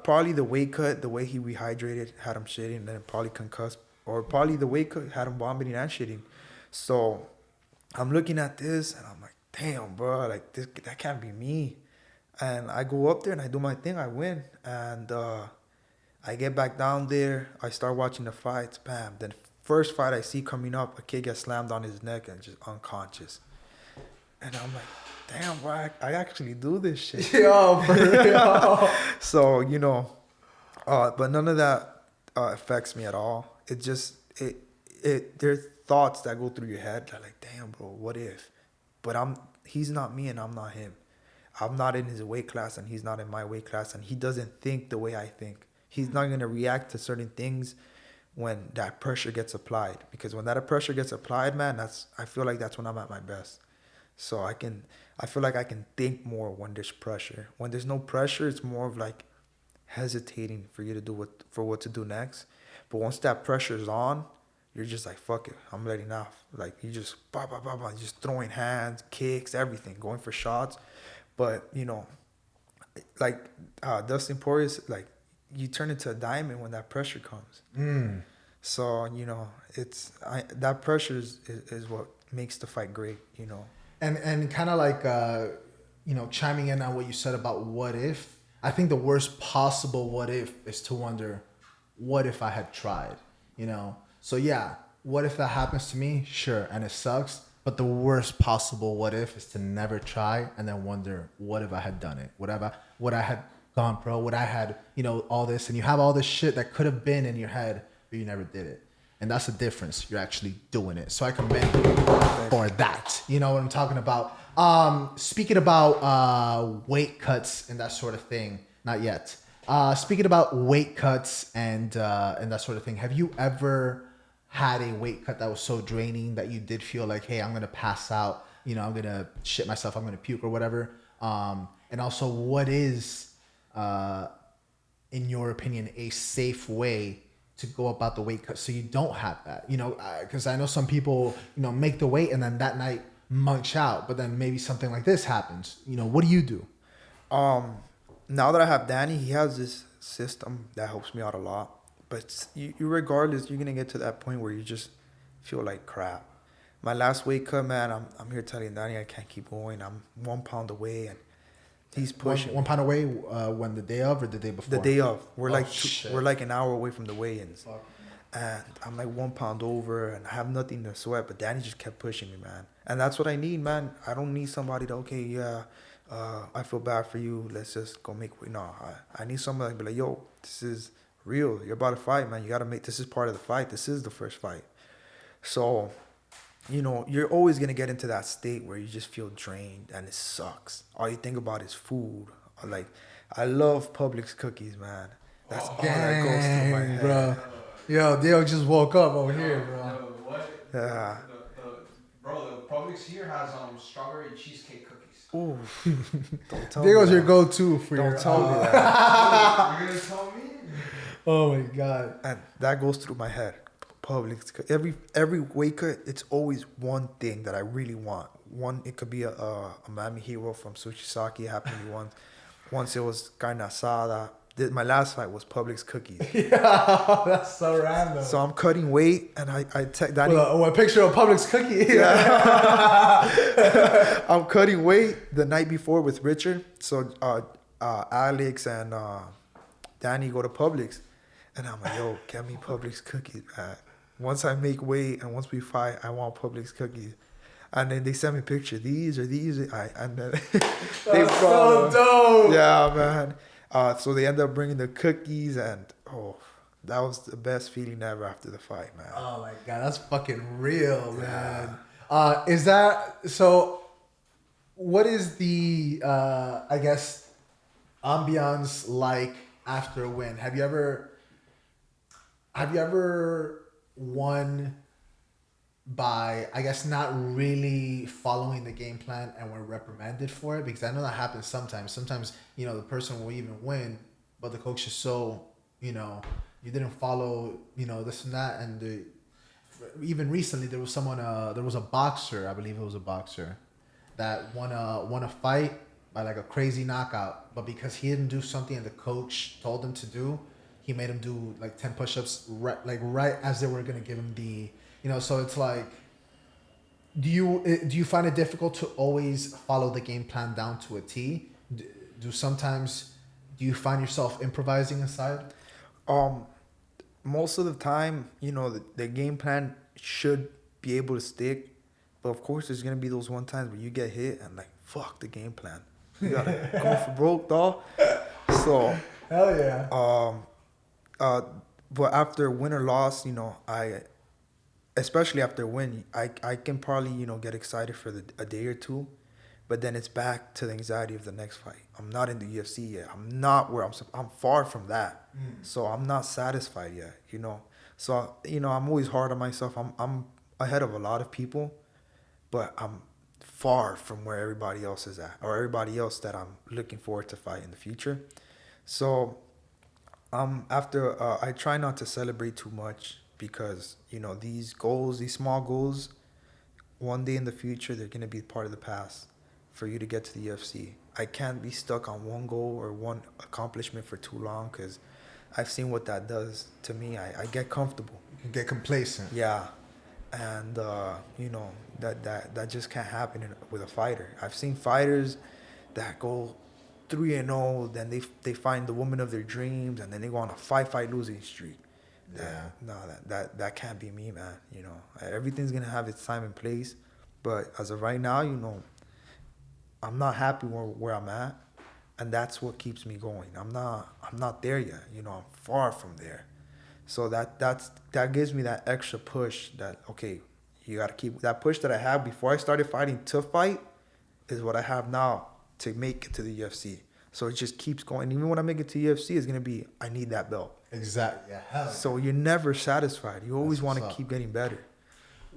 Probably the weight cut, the way he rehydrated had him shitting, and then probably concussed, or probably the weight cut had him vomiting and shitting. So I'm looking at this and I'm like, damn, bro, like that can't be me. And I go up there and I do my thing. I win, and I get back down there. I start watching the fights. Bam. Then first fight I see coming up, a kid gets slammed on his neck and just unconscious. And I'm like, damn, bro, I actually do this shit. Yo, for real. So, but none of that affects me at all. It just, there's thoughts that go through your head that like, damn, bro, what if? But he's not me and I'm not him. I'm not in his weight class and he's not in my weight class, and he doesn't think the way I think. He's not going to react to certain things when that pressure gets applied. Because when that pressure gets applied, man, I feel like that's when I'm at my best. So I feel like I can think more when there's pressure. When there's no pressure, it's more of like hesitating for you to do what to do next. But once that pressure is on, you're just like, fuck it, I'm letting off. Like, you just just throwing hands, kicks, everything, going for shots. But like Dustin Poirier, like, you turn into a diamond when that pressure comes. So that pressure is what makes the fight great. And kind of like chiming in on what you said about what if. I think the worst possible what if is to wonder, what if I had tried? So yeah, what if that happens to me? Sure, and it sucks. But the worst possible what if is to never try and then wonder, what if I had done it? Would I had gone pro? Would I had all this? And you have all this shit that could have been in your head, but you never did it. And that's the difference. You're actually doing it. So I commend you for that. You know what I'm talking about. Speaking about weight cuts and that sort of thing, not yet. Speaking about weight cuts and that sort of thing, have you ever had a weight cut that was so draining that you did feel like, hey, I'm gonna pass out, I'm gonna shit myself, I'm gonna puke or whatever? And also, what is, in your opinion, a safe way to go about the weight cut so you don't have that? Because I know some people, make the weight and then that night munch out, but then maybe something like this happens. What do you do? Now that I have Danny, he has this system that helps me out a lot. But you regardless, you're gonna get to that point where you just feel like crap. My last weight cut, man, I'm here telling Danny I can't keep going. I'm 1 pound away, and he's pushing. 1 pound away when the day of or the day before? The day of. We're like an hour away from the weigh-ins. Fuck. And I'm like 1 pound over, and I have nothing to sweat. But Danny just kept pushing me, man. And that's what I need, man. I don't need somebody to, I feel bad for you. Let's just go make weight. No, I need somebody to be like, yo, this is real. You're about to fight, man. You got to this is part of the fight. This is the first fight. So, you're always going to get into that state where you just feel drained and it sucks. All you think about is food. Like, I love Publix cookies, man. That's all that goes through my head. Bro. Yo, Dale just woke up over here, bro. Yo, what? Yeah. Bro, the Publix here has strawberry cheesecake cookies. Ooh. Don't tell me Dale's that. your go-to for Don't your... tell me that. You're going to tell me? Oh my God. And that goes through my head. Publix. Every weight cut, it's always one thing that I really want. One, it could be a Miami Hero from Sushisaki. It happened to me once. Once it was carne asada. My last fight was Publix cookies. Yeah, that's so random. So I'm cutting weight, and I text Danny. Well, a picture of Publix cookie. Yeah. I'm cutting weight the night before with Richard. So Alex and Danny go to Publix, and I'm like, yo, get me Publix cookies, man. Once I make weight and once we fight, I want Publix cookies. And then they sent me a picture. These are these. And then they That's so dope. Yeah, man. So they end up bringing the cookies, and that was the best feeling ever after the fight, man. Oh my God, that's fucking real, man. Is that so? What is the I guess ambiance like after a win? Have you ever won by, I guess, not really following the game plan and were reprimanded for it? Because I know that happens sometimes. Sometimes, the person will even win, but the coach is so, you didn't follow, this and that. And even recently, there was a boxer, I believe it was a boxer, that won a fight by like a crazy knockout. But because he didn't do something and the coach told him to do, he made him do like 10 push-ups right as they were going to give him the... so it's like, do you find it difficult to always follow the game plan down to a T? Do you find yourself improvising aside? Most of the time, the game plan should be able to stick, but of course there's gonna be those one times where you get hit and like, fuck the game plan. You gotta go for broke, dog. So hell yeah. But after win or loss, especially after a win, I can probably, get excited for a day or two, but then it's back to the anxiety of the next fight. I'm not in the UFC yet. I'm not where I'm far from that. So I'm not satisfied yet, So, I'm always hard on myself. I'm ahead of a lot of people, but I'm far from where everybody else is at, or everybody else that I'm looking forward to fight in the future. So after I try not to celebrate too much, because these goals, these small goals, one day in the future they're going to be part of the past for you to get to the UFC. I can't be stuck on one goal or one accomplishment for too long, because I've seen what that does to me. I get comfortable. You can get complacent. Yeah. And that just can't happen with a fighter. I've seen fighters that go 3-0, then they find the woman of their dreams, and then they go on a 5-fight losing streak. That can't be me, man. Everything's gonna have its time and place, but as of right now, I'm not happy where I'm at, and that's what keeps me going. I'm not there yet. I'm far from there. So that gives me that extra push that, okay, you gotta keep that push that I had before I started fighting to fight is what I have now to make it to the UFC. So it just keeps going. Even when I make it to UFC, it's gonna be, I need that belt. Exactly. Yeah. So you're never satisfied. You always want to keep getting better.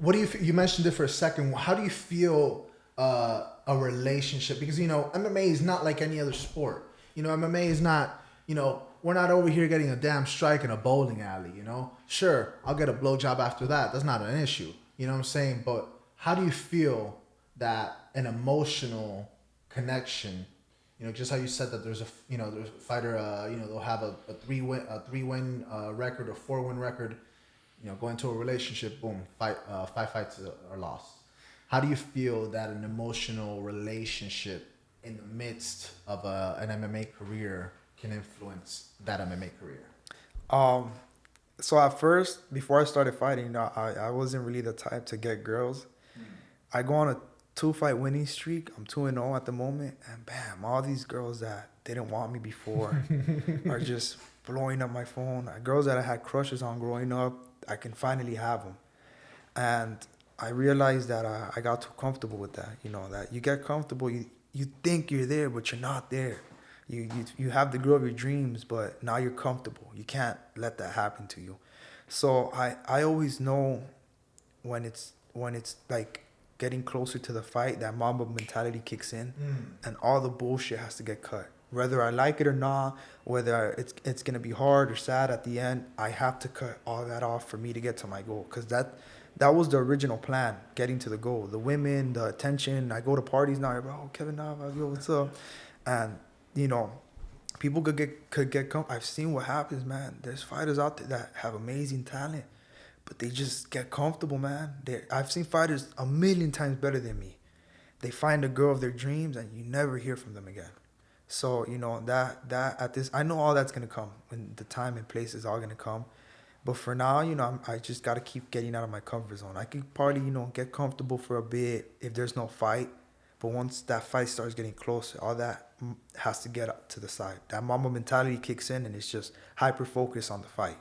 What do you mentioned it for a second. How do you feel a relationship? Because MMA is not like any other sport. MMA is not. We're not over here getting a damn strike in a bowling alley. Sure, I'll get a blowjob after that. That's not an issue. You know what I'm saying? But how do you feel that an emotional connection? Just how you said that there's a fighter, they'll have a 3-win record or 4-win record, go into a relationship, boom, 5 fights are lost. How do you feel that an emotional relationship in the midst of an MMA career can influence that MMA career? So at first, before I started fighting, I wasn't really the type to get girls. I go on a 2-fight winning streak. I'm 2-0 at the moment, and bam, all these girls that didn't want me before are just blowing up my phone. Girls that I had crushes on growing up, I can finally have them. And I realized that I got too comfortable with that. That you get comfortable, you think you're there, but you're not there. You have the girl of your dreams, but now you're comfortable. You can't let that happen to you. So I always know when it's like getting closer to the fight, that Mamba mentality kicks in, and all the bullshit has to get cut. Whether I like it or not, whether it's gonna be hard or sad at the end, I have to cut all that off for me to get to my goal. Cause that was the original plan, getting to the goal. The women, the attention. I go to parties now. Oh, Keven Navas, yo, what's up? And people could get I've seen what happens, man. There's fighters out there that have amazing talent, but they just get comfortable, man. I've seen fighters a million times better than me. They find the girl of their dreams, and you never hear from them again. So I know all that's gonna come when the time and place is all gonna come. But for now, I just gotta keep getting out of my comfort zone. I could probably get comfortable for a bit if there's no fight. But once that fight starts getting closer, all that has to get up to the side. That Mamba mentality kicks in, and it's just hyper focus on the fight.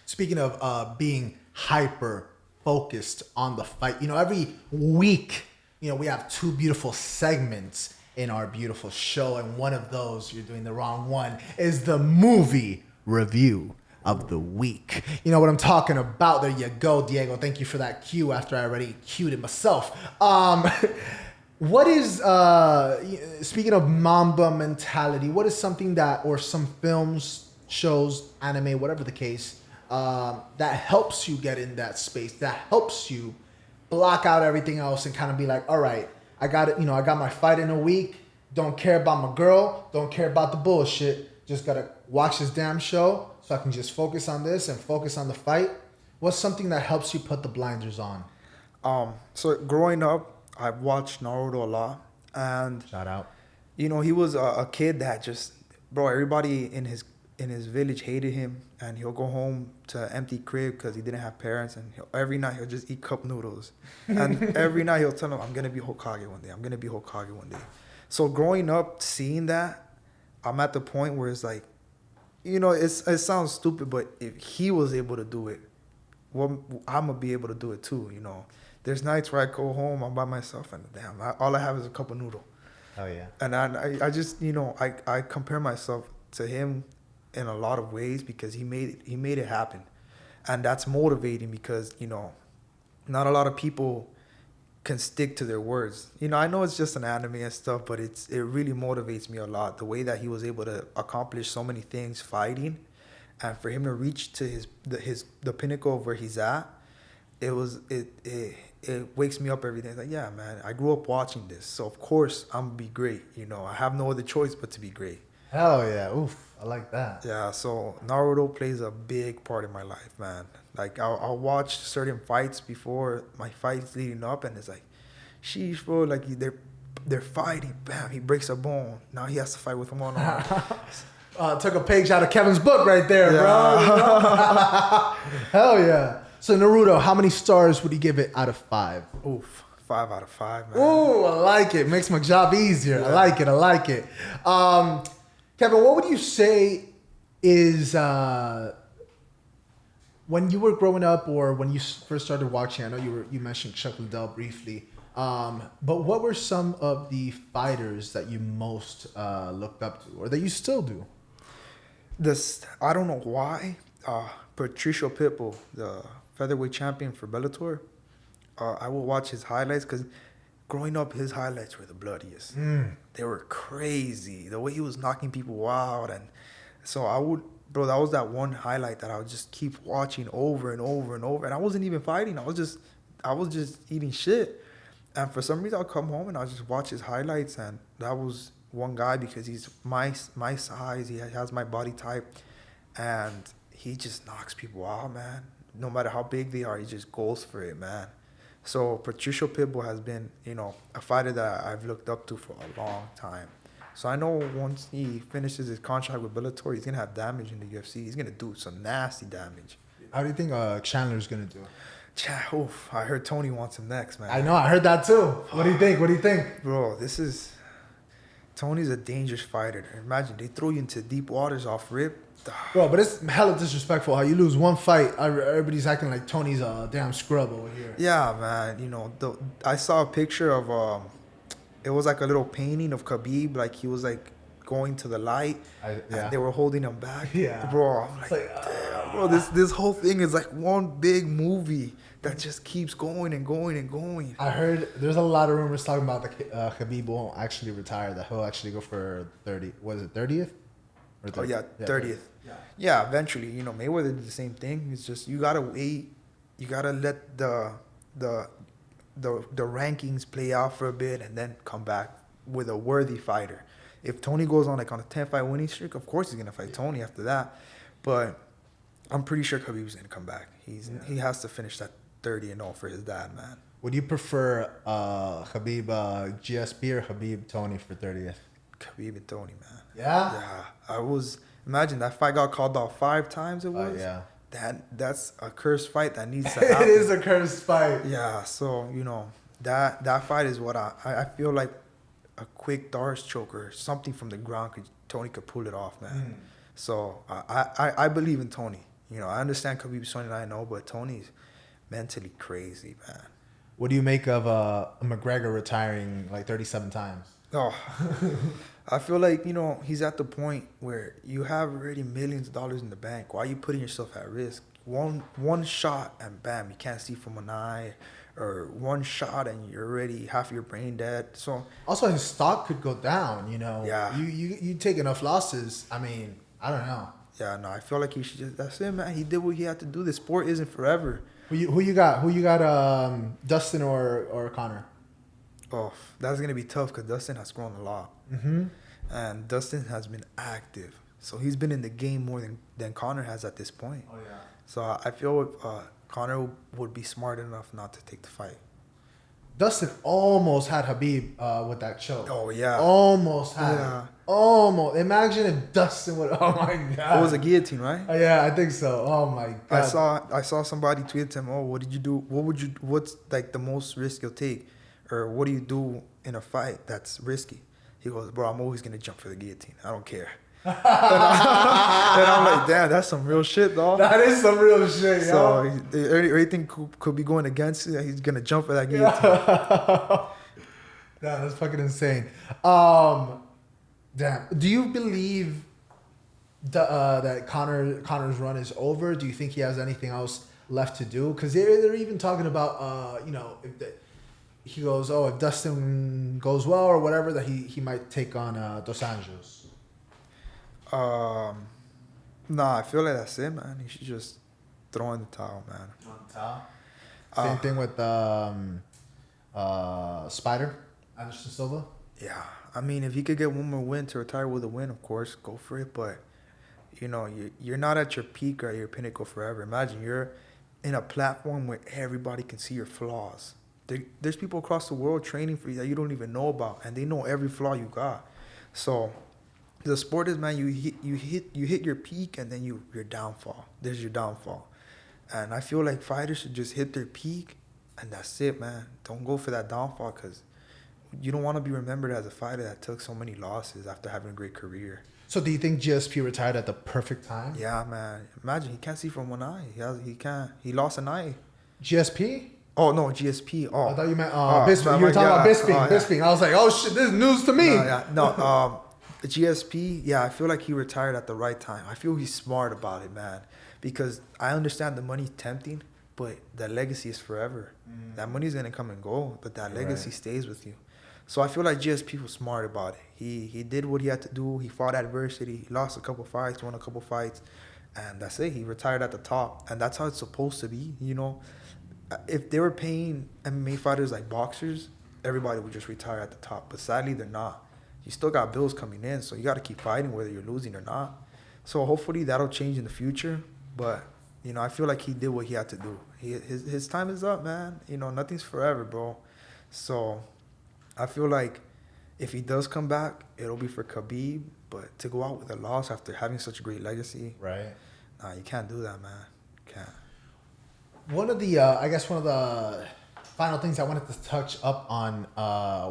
Speaking of being hyper focused on the fight, every week, we have 2 beautiful segments in our beautiful show, and one of those, you're doing the wrong one, is the movie review of the week. You know what I'm talking about? There you go, Diego. Thank you for that cue after I already cued it myself. What is, speaking of Mamba mentality, what is something that, or some films, shows, anime, whatever the case, that helps you get in that space, that helps you block out everything else and kind of be like, all right, I got it, I got my fight in a week, don't care about my girl, don't care about the bullshit, just gotta watch this damn show so I can just focus on this and focus on the fight. What's something that helps you put the blinders on? So growing up, I've watched Naruto a lot, and Shout out. he was a kid that just, bro, everybody in his village hated him, and he'll go home to an empty crib because he didn't have parents, and every night he'll just eat cup noodles, and every night he'll tell him, I'm gonna be Hokage one day, I'm gonna be Hokage one day. So growing up, seeing that, I'm at the point where it's like, it sounds stupid, but if he was able to do it, well, I'm gonna be able to do it too. There's nights where I go home, I'm by myself, and damn, all I have is a cup of noodle. Oh yeah. And I just, I compare myself to him in a lot of ways because he made it happen, and that's motivating because not a lot of people can stick to their words. I know it's just an anime and stuff, but it really motivates me a lot. The way that he was able to accomplish so many things fighting, and for him to reach to the pinnacle of where he's at, it wakes me up every day. It's like, yeah, man, I grew up watching this, so of course I'm gonna be great. I have no other choice but to be great. Hell yeah. Oof. I like that. Yeah, so Naruto plays a big part in my life, man. Like, I'll watch certain fights before my fights leading up, and it's like, sheesh, bro, like, they're fighting. Bam, he breaks a bone. Now he has to fight with one arm. Took a page out of Kevin's book right there, bro. Hell yeah. So, Naruto, how many stars would you give it out of 5? Oof, 5 out of 5, man. Ooh, I like it. Makes my job easier. Yeah. I like it. Kevin, what would you say is, when you were growing up or when you first started watching, I know you mentioned Chuck Liddell briefly, but what were some of the fighters that you most looked up to or that you still do? I don't know why, Patricio Pitbull, the featherweight champion for Bellator, I will watch his highlights because growing up, his highlights were the bloodiest. They were crazy. The way he was knocking people out. And so that was that one highlight that I would just keep watching over and over and over. And I wasn't even fighting. I was just eating shit. And for some reason, I'll come home and I'll just watch his highlights. And that was one guy because he's my size. He has my body type. And he just knocks people out, man. No matter how big they are, he just goes for it, man. So Patricio Pitbull has been, a fighter that I've looked up to for a long time. So I know once he finishes his contract with Bellator, he's going to have damage in the UFC. He's going to do some nasty damage. How do you think Chandler's going to do? I heard Tony wants him next, man. I know. I heard that too. What do you think? Bro, Tony's a dangerous fighter. Imagine, they throw you into deep waters off rip. Bro, but it's hella disrespectful how you lose one fight. Everybody's acting like Tony's a damn scrub over here. Yeah, man. I saw a picture of, it was like a little painting of Khabib. Like, he was like going to the light. And they were holding him back. Yeah. Bro, I'm like, damn. bro, this whole thing is like one big movie that just keeps going and going and going. I heard there's a lot of rumors talking about the Khabib won't actually retire. That he'll actually go for 30. Was it 30th? Or 30? Oh yeah, 30th. Yeah, eventually, Mayweather did the same thing. It's just you gotta wait. You gotta let the rankings play out for a bit and then come back with a worthy fighter. If Tony goes on a 10-fight winning streak, of course he's gonna fight Tony after that. But I'm pretty sure Khabib's gonna come back. He has to finish that 30-0 for his dad, man. Would you prefer Khabib GSP or Khabib Tony for 30th? Khabib and Tony, man. Yeah? Yeah. Imagine that fight got called off 5 times it was. Yeah. That's a cursed fight that needs to happen. It is a cursed fight. Yeah, so, that fight is what I feel like a quick Darce choker, something from the ground, Tony could pull it off, man. So I believe in Tony. I understand Khabib's 29-0, but Tony's mentally crazy, man. What do you make of McGregor retiring like 37 times? Oh, I feel like, he's at the point where you have already millions of dollars in the bank. Why are you putting yourself at risk? One shot and bam, you can't see from an eye, or one shot and you're already half your brain dead. So also his stock could go down, Yeah. You take enough losses. I mean, I don't know. Yeah, no, I feel like he should just, that's it, man. He did what he had to do. The sport isn't forever. Who you got? Dustin or Conor? Oh, that's going to be tough because Dustin has grown a lot. Mm-hmm. And Dustin has been active. So he's been in the game more than Conor has at this point. Oh, yeah. So I feel Conor would be smart enough not to take the fight. Dustin almost had Khabib with that choke. Oh, yeah. Almost had Yeah. it. Almost. Imagine if Dustin would. Oh, my God. It was a guillotine, right? Yeah, I think so. Oh, my God. I saw somebody tweet to him, oh, what did you do? What's like the most risk you'll take? Or what do you do in a fight that's risky? He goes, bro, I'm always going to jump for the guillotine. I don't care. And I'm like, damn, that's some real shit, dog. That is some real shit, So yo. everything could be going against it. He's going to jump for that guillotine. Yeah, that's fucking insane. Damn. Do you believe that Conor's run is over? Do you think he has anything else left to do? Because they're even talking about, he goes, if Dustin goes well or whatever, that he might take on Dos Anjos. Nah, I feel like that's it, man. He should just throw in the towel, man. Same thing with Spider, Anderson Silva. Yeah, I mean, if he could get one more win to retire with a win, of course, go for it. But you're not at your peak or at your pinnacle forever. Imagine you're in a platform where everybody can see your flaws. There's people across the world training for you that you don't even know about, and they know every flaw you got. So the sport is, man, you hit your peak, and then your downfall. There's your downfall, and I feel like fighters should just hit their peak, and that's it, man. Don't go for that downfall, because you don't want to be remembered as a fighter that took so many losses after having a great career. So do you think GSP retired at the perfect time? Yeah, man. Imagine he can't see from one eye. He can't. He lost an eye. GSP? Oh no, GSP. Oh, I thought you meant Bisping. man, You were talking about Bisping. yeah. Bisping. I was like, oh shit, this is news to me. No, the GSP. Yeah, I feel like he retired at the right time. I feel he's smart about it, man. Because I understand the money's tempting, but that legacy is forever. That money's gonna come and go, but that legacy stays with you. So I feel like GSP was smart about it. He did what he had to do. He fought adversity. He lost a couple fights, won a couple fights, and that's it. He retired at the top, and that's how it's supposed to be. If they were paying MMA fighters like boxers, everybody would just retire at the top. But sadly, they're not. You still got bills coming in, so you got to keep fighting whether you're losing or not. So hopefully that'll change in the future. But I feel like he did what he had to do. His time is up, man. Nothing's forever, bro. So I feel like if he does come back, it'll be for Khabib. But to go out with a loss after having such a great legacy, Right. nah, you can't do that, man. Can't. One of the final things I wanted to touch up on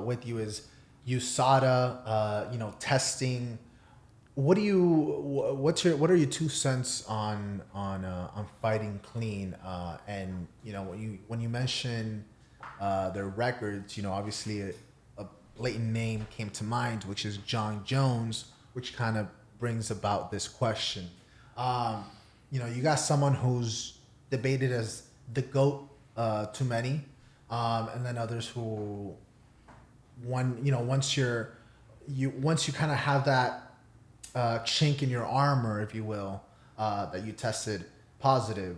with you is USADA, testing. What are your 2 cents on fighting clean? And when you mention their records, obviously a blatant name came to mind, which is John Jones, which kind of brings about this question. you got someone who's debated as the GOAT to many, and then others who, once you kind of have that chink in your armor, if you will, that you tested positive,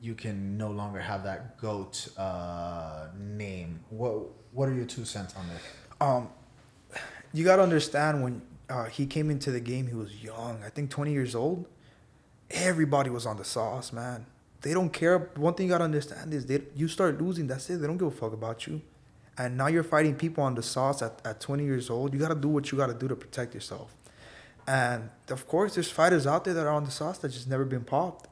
you can no longer have that GOAT name. What are your 2 cents on this? You got to understand when he came into the game, he was young. I think 20 years old. Everybody was on the sauce, man. They don't care. One thing you got to understand is you start losing, that's it. They don't give a fuck about you. And now you're fighting people on the sauce at 20 years old. You got to do what you got to do to protect yourself. And, of course, there's fighters out there that are on the sauce that just never been popped.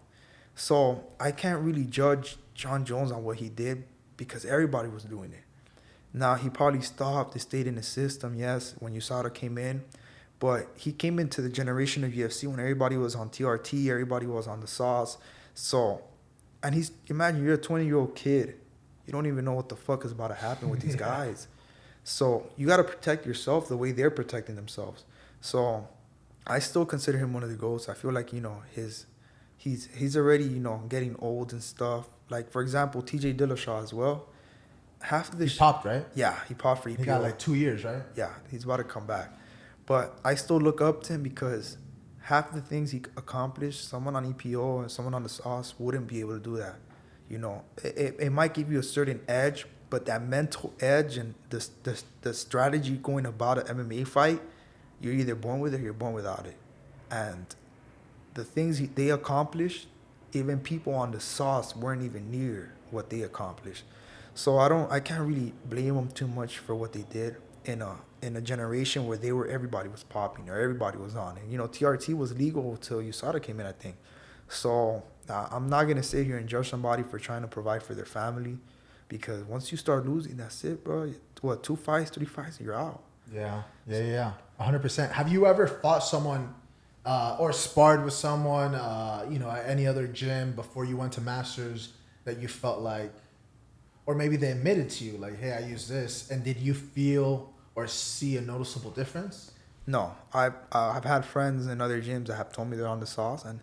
So I can't really judge John Jones on what he did because everybody was doing it. Now, he probably stopped. He stayed in the system, yes, when USADA came in. But he came into the generation of UFC when everybody was on TRT, everybody was on the sauce. So, and imagine you're a 20-year-old kid. You don't even know what the fuck is about to happen with these guys. So you got to protect yourself the way they're protecting themselves. So I still consider him one of the GOATs. I feel like, he's already, getting old and stuff. Like, for example, TJ Dillashaw as well. Half of the He popped, right? Yeah, he popped for EPO. He got like 2 years, right? Yeah, he's about to come back. But I still look up to him because half of the things he accomplished, someone on EPO and someone on the sauce wouldn't be able to do that. It might give you a certain edge, but that mental edge and the strategy going about an MMA fight, you're either born with it or you're born without it. And the things they accomplished, even people on the sauce weren't even near what they accomplished. So I can't really blame them too much for what they did in a generation where everybody was popping or everybody was on it. TRT was legal until USADA came in, I think. So I'm not gonna sit here and judge somebody for trying to provide for their family, because once you start losing, that's it, bro. 2 fights, 3 fights, you're out. Yeah, 100%. Have you ever fought someone or sparred with someone, at any other gym before you went to Masters that you felt like, or maybe they admitted to you, like, hey, I use this, and did you feel or see a noticeable difference? No, I've had friends in other gyms that have told me they're on the sauce, and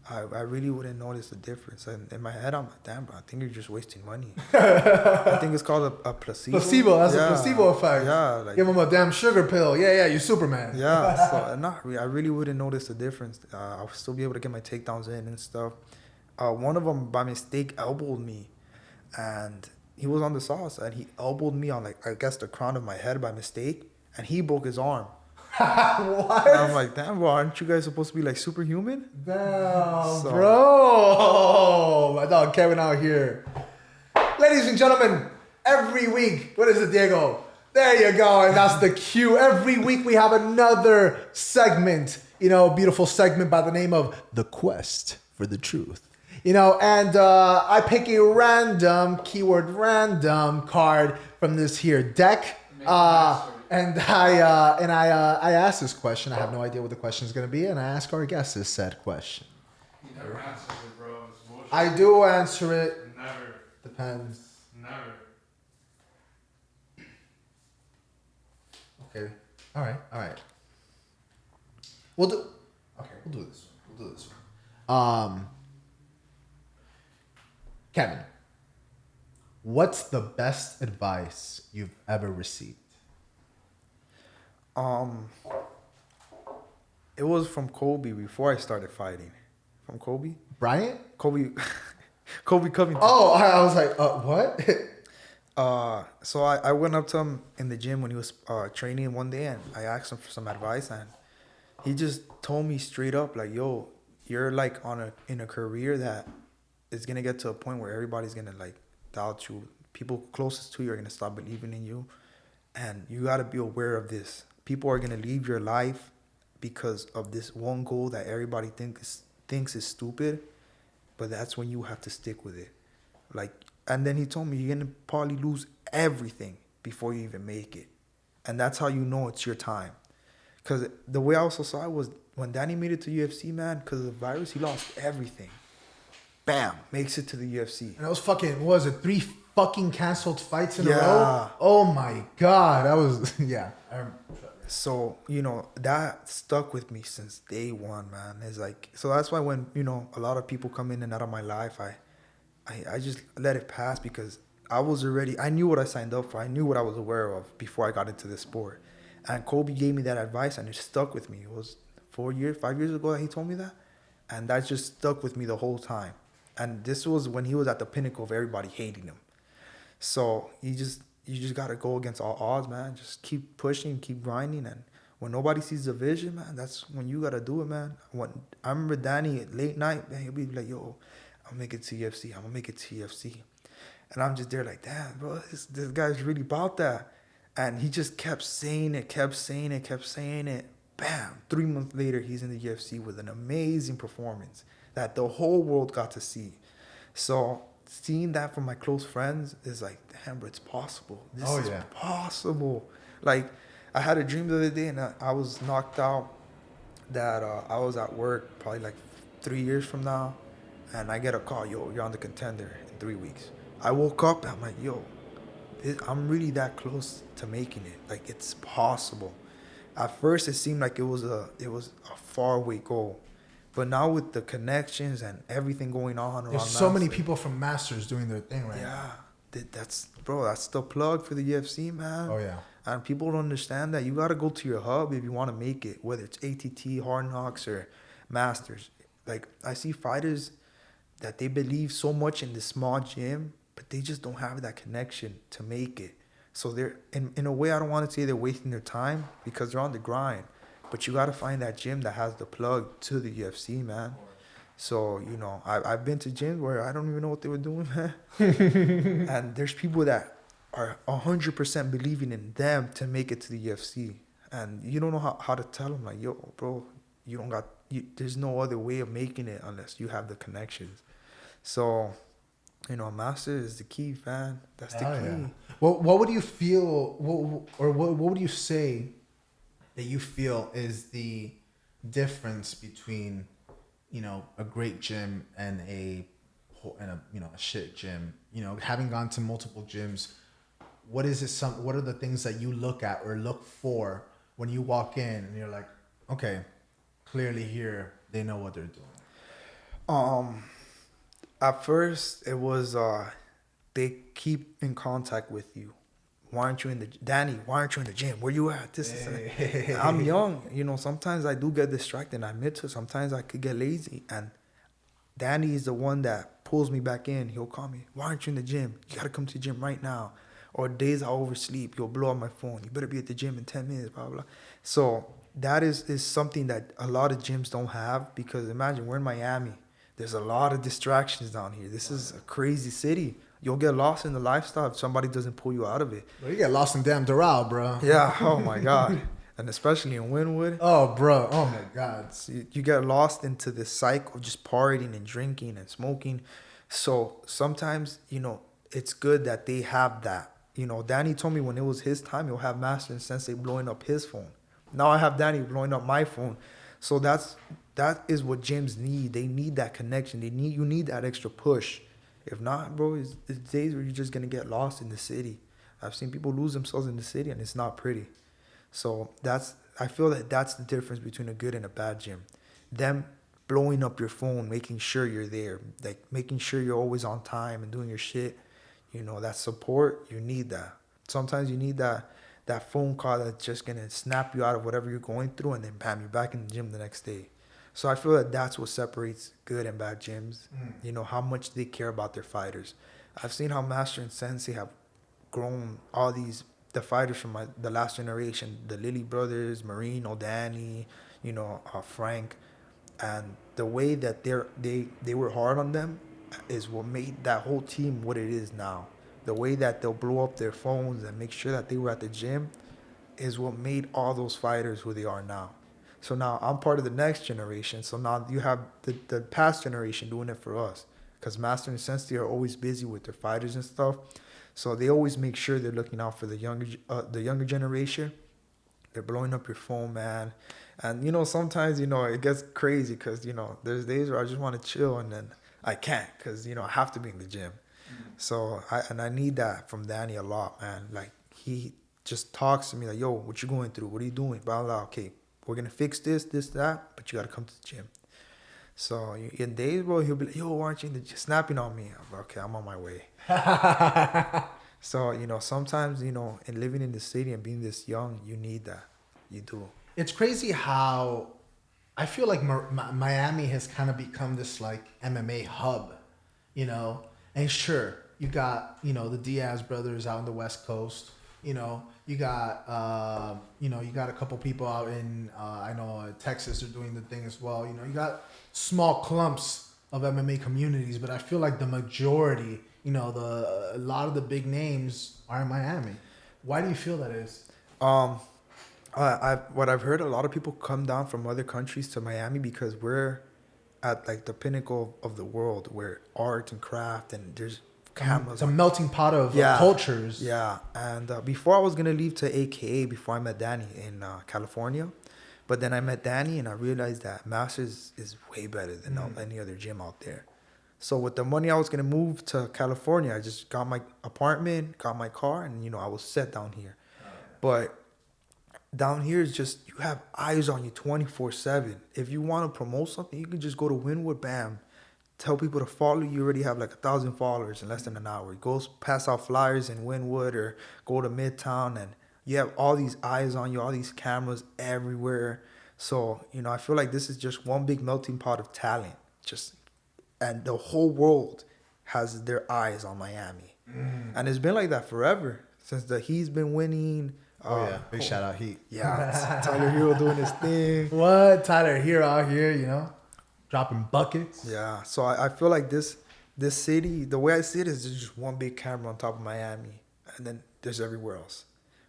I really wouldn't notice the difference. And in my head, I'm like, damn, bro, I think you're just wasting money. I think it's called a placebo. Placebo, that's a placebo effect. Yeah. Give them a damn sugar pill. Yeah, you're Superman. Yeah, so I really wouldn't notice the difference. I'll still be able to get my takedowns in and stuff. One of them, by mistake, elbowed me, and he was on the sauce, and he elbowed me on, like, I guess the crown of my head by mistake, and he broke his arm. What? And I'm like, damn, bro, aren't you guys supposed to be like superhuman? Damn, bro. My dog Kevin out here. Ladies and gentlemen, every week, what is it, Diego? There you go, and that's the cue. Every week we have another segment, beautiful segment by the name of The Quest for the Truth. And I pick a random, keyword random card from this here deck. And I ask this question. I have no idea what the question is going to be, and I ask our guests this said question. You never answer it, bro. It's bullshit. I do answer it. Never. Depends. Never. Okay. All right. We'll do this. Kevin, what's the best advice you've ever received? It was from Kobe before I started fighting. From Kobe? Bryant? Kobe Covington. Oh, I was like, what? So I went up to him in the gym when he was training one day, and I asked him for some advice, and he just told me straight up, like, yo, you're like in a career that is gonna get to a point where everybody's gonna like doubt you. People closest to you are gonna stop believing in you, and you gotta be aware of this. People are gonna leave your life because of this one goal that everybody thinks is stupid, but that's when you have to stick with it. Like, and then he told me you're gonna probably lose everything before you even make it, and that's how you know it's your time. Cause the way I also saw it was when Danny made it to UFC, man, because of the virus, he lost everything. Bam, makes it to the UFC. And it was fucking, what was it, fucking canceled fights in a Yeah. row. Oh my God. That was, yeah. So, that stuck with me since day one, man. It's like, so that's why when, a lot of people come in and out of my life, I just let it pass because I knew what I signed up for. I knew what I was aware of before I got into this sport. And Kobe gave me that advice and it stuck with me. It was 5 years ago that he told me that. And that just stuck with me the whole time. And this was when he was at the pinnacle of everybody hating him. So you just gotta go against all odds, man. Just keep pushing, keep grinding, and when nobody sees the vision, man, that's when you gotta do it, man. When I remember Danny late night, man, he'll be like, "Yo, I'm gonna make it to UFC. I'm gonna make it to UFC," and I'm just there like, "Damn, bro, this guy's really about that." And he just kept saying it, kept saying it, kept saying it. Bam! 3 months later, he's in the UFC with an amazing performance that the whole world got to see. So seeing that from my close friends is like, damn, bro, it's possible. This is possible. Like, I had a dream the other day, and I was knocked out that I was at work probably like 3 years from now, and I get a call, yo, you're on the Contender in 3 weeks. I woke up, and I'm like, yo, I'm really that close to making it. Like, it's possible. At first, it seemed like it was a far away goal. But now with the connections and everything going on around there's so many people from Masters doing their thing right now. Yeah, that's the plug for the UFC, man. Oh, yeah. And people don't understand that. You got to go to your hub if you want to make it, whether it's ATT, Hard Knocks, or Masters. Like, I see fighters that they believe so much in this small gym, but they just don't have that connection to make it. So they're, in a way, I don't want to say they're wasting their time because they're on the grind. But you got to find that gym that has the plug to the UFC, man. So, I've been to gyms where I don't even know what they were doing, man. And there's people that are 100% believing in them to make it to the UFC. And you don't know how to tell them, like, yo, bro, there's no other way of making it unless you have the connections. So, master is the key, man. That's the key. Yeah. Well, what would you feel, what would you say that you feel is the difference between, a great gym and a shit gym? Having gone to multiple gyms, what are the things that you look at or look for when you walk in and you're like, okay, clearly here they know what they're doing? At first it was they keep in contact with you. Why aren't you in the Danny? Why aren't you in the gym? Where you at? I'm young, sometimes I do get distracted, and I admit to it. Sometimes I could get lazy, and Danny is the one that pulls me back in. He'll call me, why aren't you in the gym? You gotta come to the gym right now. Or days I oversleep, he'll blow up my phone. You better be at the gym in 10 minutes, blah, blah, blah. So that is something that a lot of gyms don't have, because imagine, we're in Miami. There's a lot of distractions down here. This is a crazy city. You'll get lost in the lifestyle if somebody doesn't pull you out of it. Well, you get lost in damn Doral, bro. Yeah, oh my God. And especially in Wynwood. Oh, bro. Oh, my God. So you get lost into this cycle of just partying and drinking and smoking. So sometimes, it's good that they have that. Danny told me when it was his time, he'll have Master and Sensei blowing up his phone. Now I have Danny blowing up my phone. So that is what gyms need. They need that connection. You need that extra push. If not, bro, it's days where you're just going to get lost in the city. I've seen people lose themselves in the city, and it's not pretty. So I feel that that's the difference between a good and a bad gym. Them blowing up your phone, making sure you're there, like making sure you're always on time and doing your shit. That support, you need that. Sometimes you need that phone call that's just going to snap you out of whatever you're going through, and then bam, you're back in the gym the next day. So I feel that that's what separates good and bad gyms. How much they care about their fighters. I've seen how Master and Sensei have grown all the fighters from the last generation, the Lilly brothers, Marino, Danny, Frank, and the way that they were hard on them is what made that whole team what it is now. The way that they'll blow up their phones and make sure that they were at the gym is what made all those fighters who they are now. So now I'm part of the next generation. So now you have the past generation doing it for us. Because Master and Sensei are always busy with their fighters and stuff. So they always make sure they're looking out for the younger generation. They're blowing up your phone, man. And, sometimes, it gets crazy because, there's days where I just want to chill and then I can't because, I have to be in the gym. So I need that from Danny a lot, man. Like he just talks to me like, yo, what you going through? What are you doing? Blah blah. Okay, we're gonna fix this, that, but you gotta come to the gym. So in days, bro, he'll be like, yo, aren't you just snapping on me? I'm like, okay, I'm on my way. So, sometimes, in living in the city and being this young, you need that. You do. It's crazy how I feel like Miami has kind of become this like MMA hub, And sure, you got, the Diaz brothers out on the West Coast. You got, you got a couple people out in, I know Texas are doing the thing as well. You got small clumps of MMA communities, but I feel like the majority, a lot of the big names are in Miami. Why do you feel that is? What I've heard, a lot of people come down from other countries to Miami because we're at like the pinnacle of the world, where art and craft and there's cameras. It's a melting pot of cultures. Yeah, and before I was gonna leave to AKA, before I met Danny in California, but then I met Danny and I realized that Masters is way better than any other gym out there. So with the money I was gonna move to California, I just got my apartment, got my car, and I was set down here. But down here is just, you have eyes on you 24/7. If you want to promote something, you can just go to Wynwood, bam, tell people to follow you. Already have like 1,000 followers in less than an hour. Go pass out flyers in Wynwood or go to Midtown, and you have all these eyes on you, all these cameras everywhere. So I feel like this is just one big melting pot of talent. And the whole world has their eyes on Miami. And it's been like that forever, since He's been winning. Big shout out Heat. Yeah, Tyler Hero doing his thing. What? Tyler Hero out here, dropping buckets. Yeah, so I feel like this city, the way I see it, is there's just one big camera on top of Miami, and then there's everywhere else.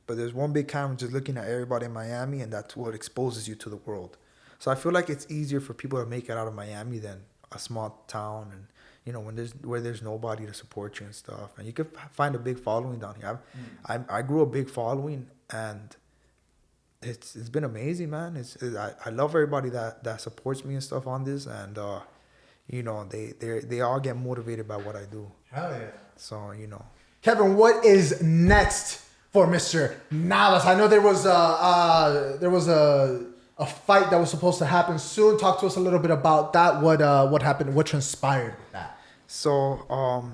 But there's one big camera just looking at everybody in Miami, and that's what exposes you to the world. So I feel like it's easier for people to make it out of Miami than a small town, and where there's nobody to support you and stuff. And you can find a big following down here. I grew a big following, and it's been amazing, man. I love everybody that supports me and stuff on this, and they all get motivated by what I do. Hell yeah. So Kevin, what is next for Mr. Navas? I know there was a fight that was supposed to happen soon. Talk to us a little bit about that. What happened? What transpired with that? So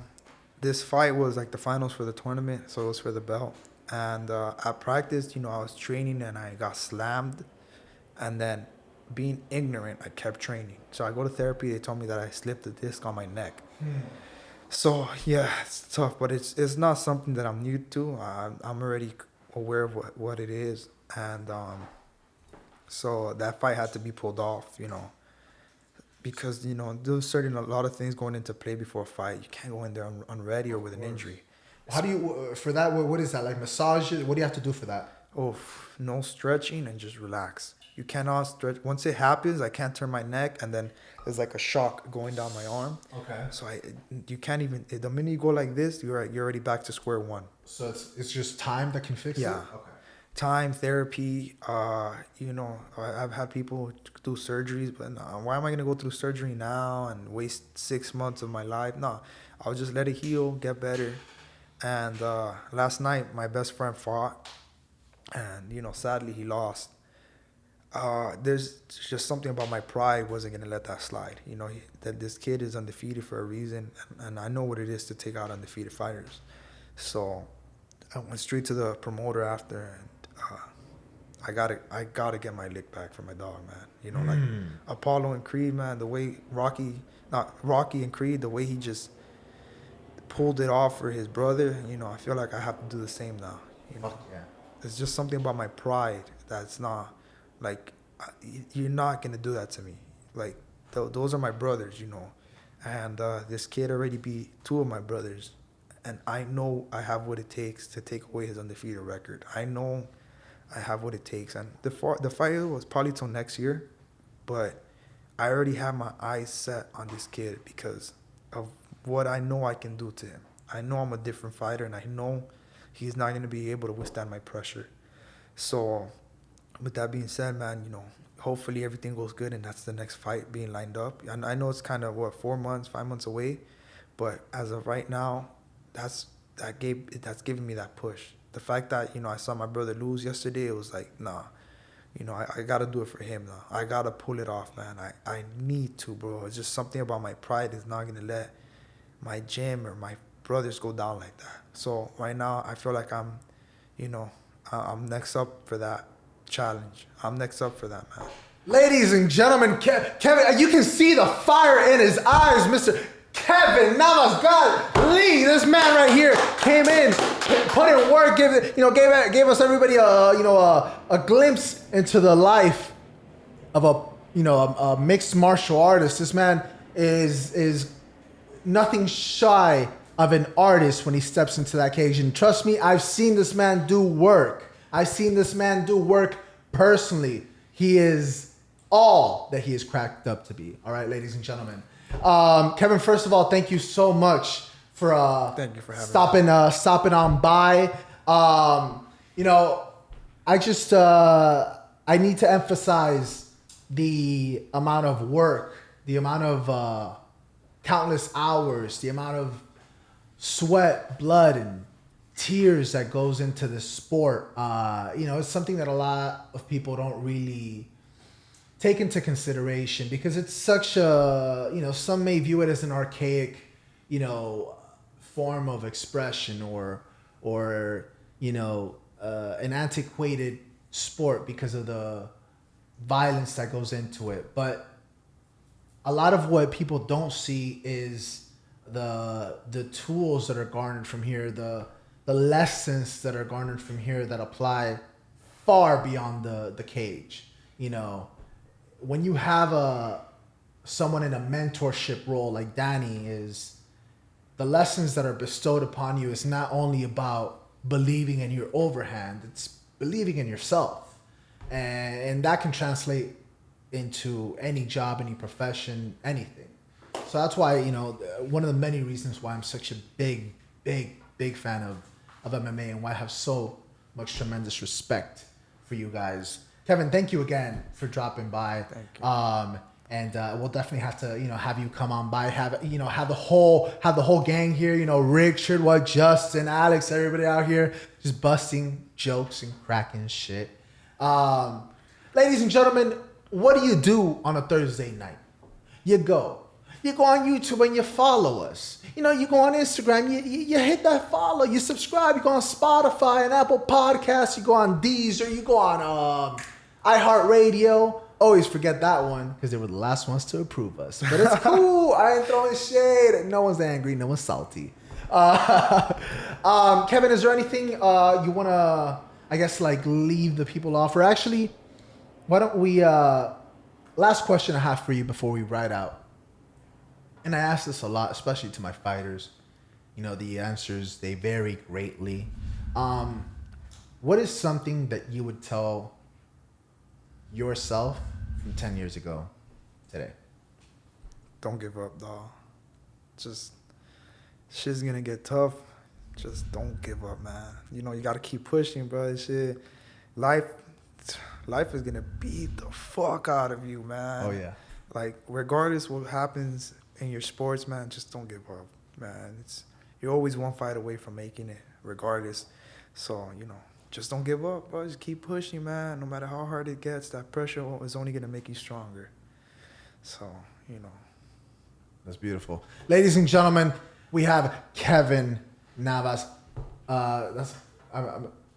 this fight was like the finals for the tournament, so it was for the belt. And I practiced, I was training and I got slammed. And then being ignorant, I kept training. So I go to therapy, they told me that I slipped a disc on my neck. So yeah, it's tough, but it's not something that I'm new to. I'm already aware of what it is. And so that fight had to be pulled off, because, there's a lot of things going into play before a fight. You can't go in there unready or with an injury. How do you, for that, what is that? Like massage it? What do you have to do for that? Oh, no stretching and just relax. You cannot stretch. Once it happens, I can't turn my neck, and then there's like a shock going down my arm. Okay. So you can't even, the minute you go like this, you're already back to square one. So it's just time that can fix it? Yeah. Okay. Time, therapy, I've had people do surgeries, but why am I going to go through surgery now and waste 6 months of my life? No, I'll just let it heal, get better. And last night, my best friend fought, and, sadly, he lost. There's just something about my pride wasn't going to let that slide. That this kid is undefeated for a reason, and I know what it is to take out undefeated fighters. So I went straight to the promoter after, and I gotta get my lick back for my dog, man. Like Apollo and Creed, man, the way Rocky and Creed, the way he just pulled it off for his brother, I feel like I have to do the same now. Yeah. It's just something about my pride that's not, like, you're not gonna do that to me. Like, those are my brothers, and this kid already beat two of my brothers, and I know I have what it takes to take away his undefeated record. I know I have what it takes, and the fight was probably till next year, but I already have my eyes set on this kid because of what I know I can do to him. I know I'm a different fighter, and I know he's not going to be able to withstand my pressure. So with that being said, man, hopefully everything goes good, and that's the next fight being lined up. And I know it's kind of 5 months away, but as of right now, that's giving me that push. The fact that, I saw my brother lose yesterday, it was like, nah, I got to do it for him now. I got to pull it off, man. I need to, bro. It's just something about my pride is not going to let my gym or my brothers go down like that. So right now, I feel like I'm next up for that challenge. I'm next up for that, man. Ladies and gentlemen, Kevin, you can see the fire in his eyes, Mr. Keven Navas. Golly, this man right here came in, put in work, gave us everybody a glimpse into the life of a mixed martial artist. This man is nothing shy of an artist when he steps into that cage. And trust me, I've seen this man do work. I've seen this man do work personally. He is all that he is cracked up to be. All right, ladies and gentlemen. Kevin, first of all, thank you so much for thank you for having stopping on by. I need to emphasize the amount of work, the amount of countless hours, the amount of sweat, blood, and tears that goes into this sport. It's something that a lot of people don't really take into consideration because it's such a, some may view it as an archaic, form of expression or an antiquated sport because of the violence that goes into it. But a lot of what people don't see is the tools that are garnered from here, the lessons that are garnered from here that apply far beyond the cage. When you have someone in a mentorship role like Danny is, the lessons that are bestowed upon you is not only about believing in your overhand, it's believing in yourself. And that can translate into any job, any profession, anything. So that's why, one of the many reasons why I'm such a big fan of MMA and why I have so much tremendous respect for you guys. Kevin, thank you again for dropping by. Thank you. And we'll definitely have to, have you come on by, have the whole gang here, Richard, Justin, Alex, everybody out here just busting jokes and cracking shit. Ladies and gentlemen, what do you do on a Thursday night? You go on YouTube and you follow us. You go on Instagram, you hit that follow, you subscribe, you go on Spotify and Apple Podcasts, you go on Deezer, you go on iHeartRadio. Always forget that one because they were the last ones to approve us. But it's cool. I ain't throwing shade. No one's angry. No one's salty. Kevin, is there anything you want to, leave the people off? Or actually, why don't we... last question I have for you before we ride out. And I ask this a lot, especially to my fighters. The answers, they vary greatly. What is something that you would tell yourself from 10 years ago today? Don't give up, dog. Just, shit's gonna get tough. Just don't give up, man. You gotta keep pushing, bro. Shit, life is gonna beat the fuck out of you, man. Oh yeah. Regardless what happens in your sports, man, just don't give up, man. You're always one fight away from making it, regardless. So, just don't give up, bro. Just keep pushing, man. No matter how hard it gets, that pressure is only going to make you stronger. So, That's beautiful. Ladies and gentlemen, we have Keven Navas. I'm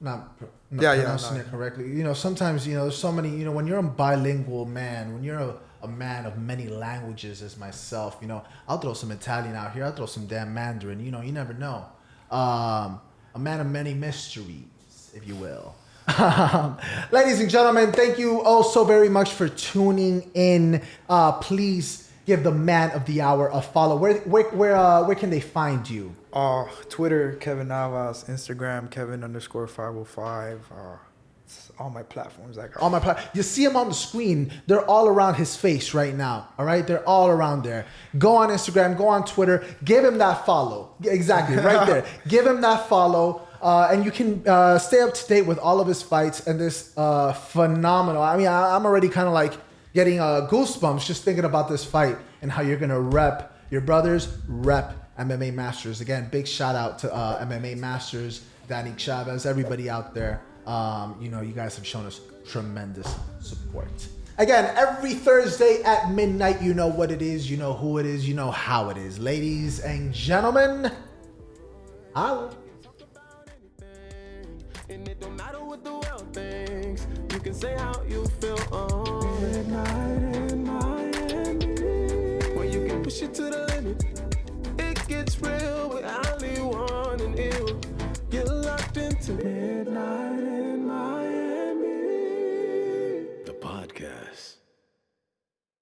not pronouncing it correctly. Sometimes, there's so many, when you're a bilingual man, when you're a man of many languages as myself, I'll throw some Italian out here. I'll throw some damn Mandarin. You never know. A man of many mysteries, if you will. Ladies and gentlemen, thank you all so very much for tuning in. Please give the man of the hour a follow. Where can they find you? Twitter, Keven Navas. Instagram, Kevin_505. All my platforms. You see him on the screen. They're all around his face right now. All right, they're all around there. Go on Instagram. Go on Twitter. Give him that follow. Exactly, right there. Give him that follow. And you can stay up to date with all of his fights and this phenomenal. I mean, I'm already kind of getting goosebumps just thinking about this fight and how you're gonna rep your brothers, rep MMA Masters. Again, big shout out to MMA Masters, Danny Chavez, everybody out there. You guys have shown us tremendous support. Again, every Thursday at midnight, you know what it is, you know who it is, you know how it is. Ladies and gentlemen, holla. And it don't matter what the world thinks. You can say how you feel on midnight in Miami. When you can push it to the limit, it gets real with only one and ill. You're locked into midnight in Miami. The podcast.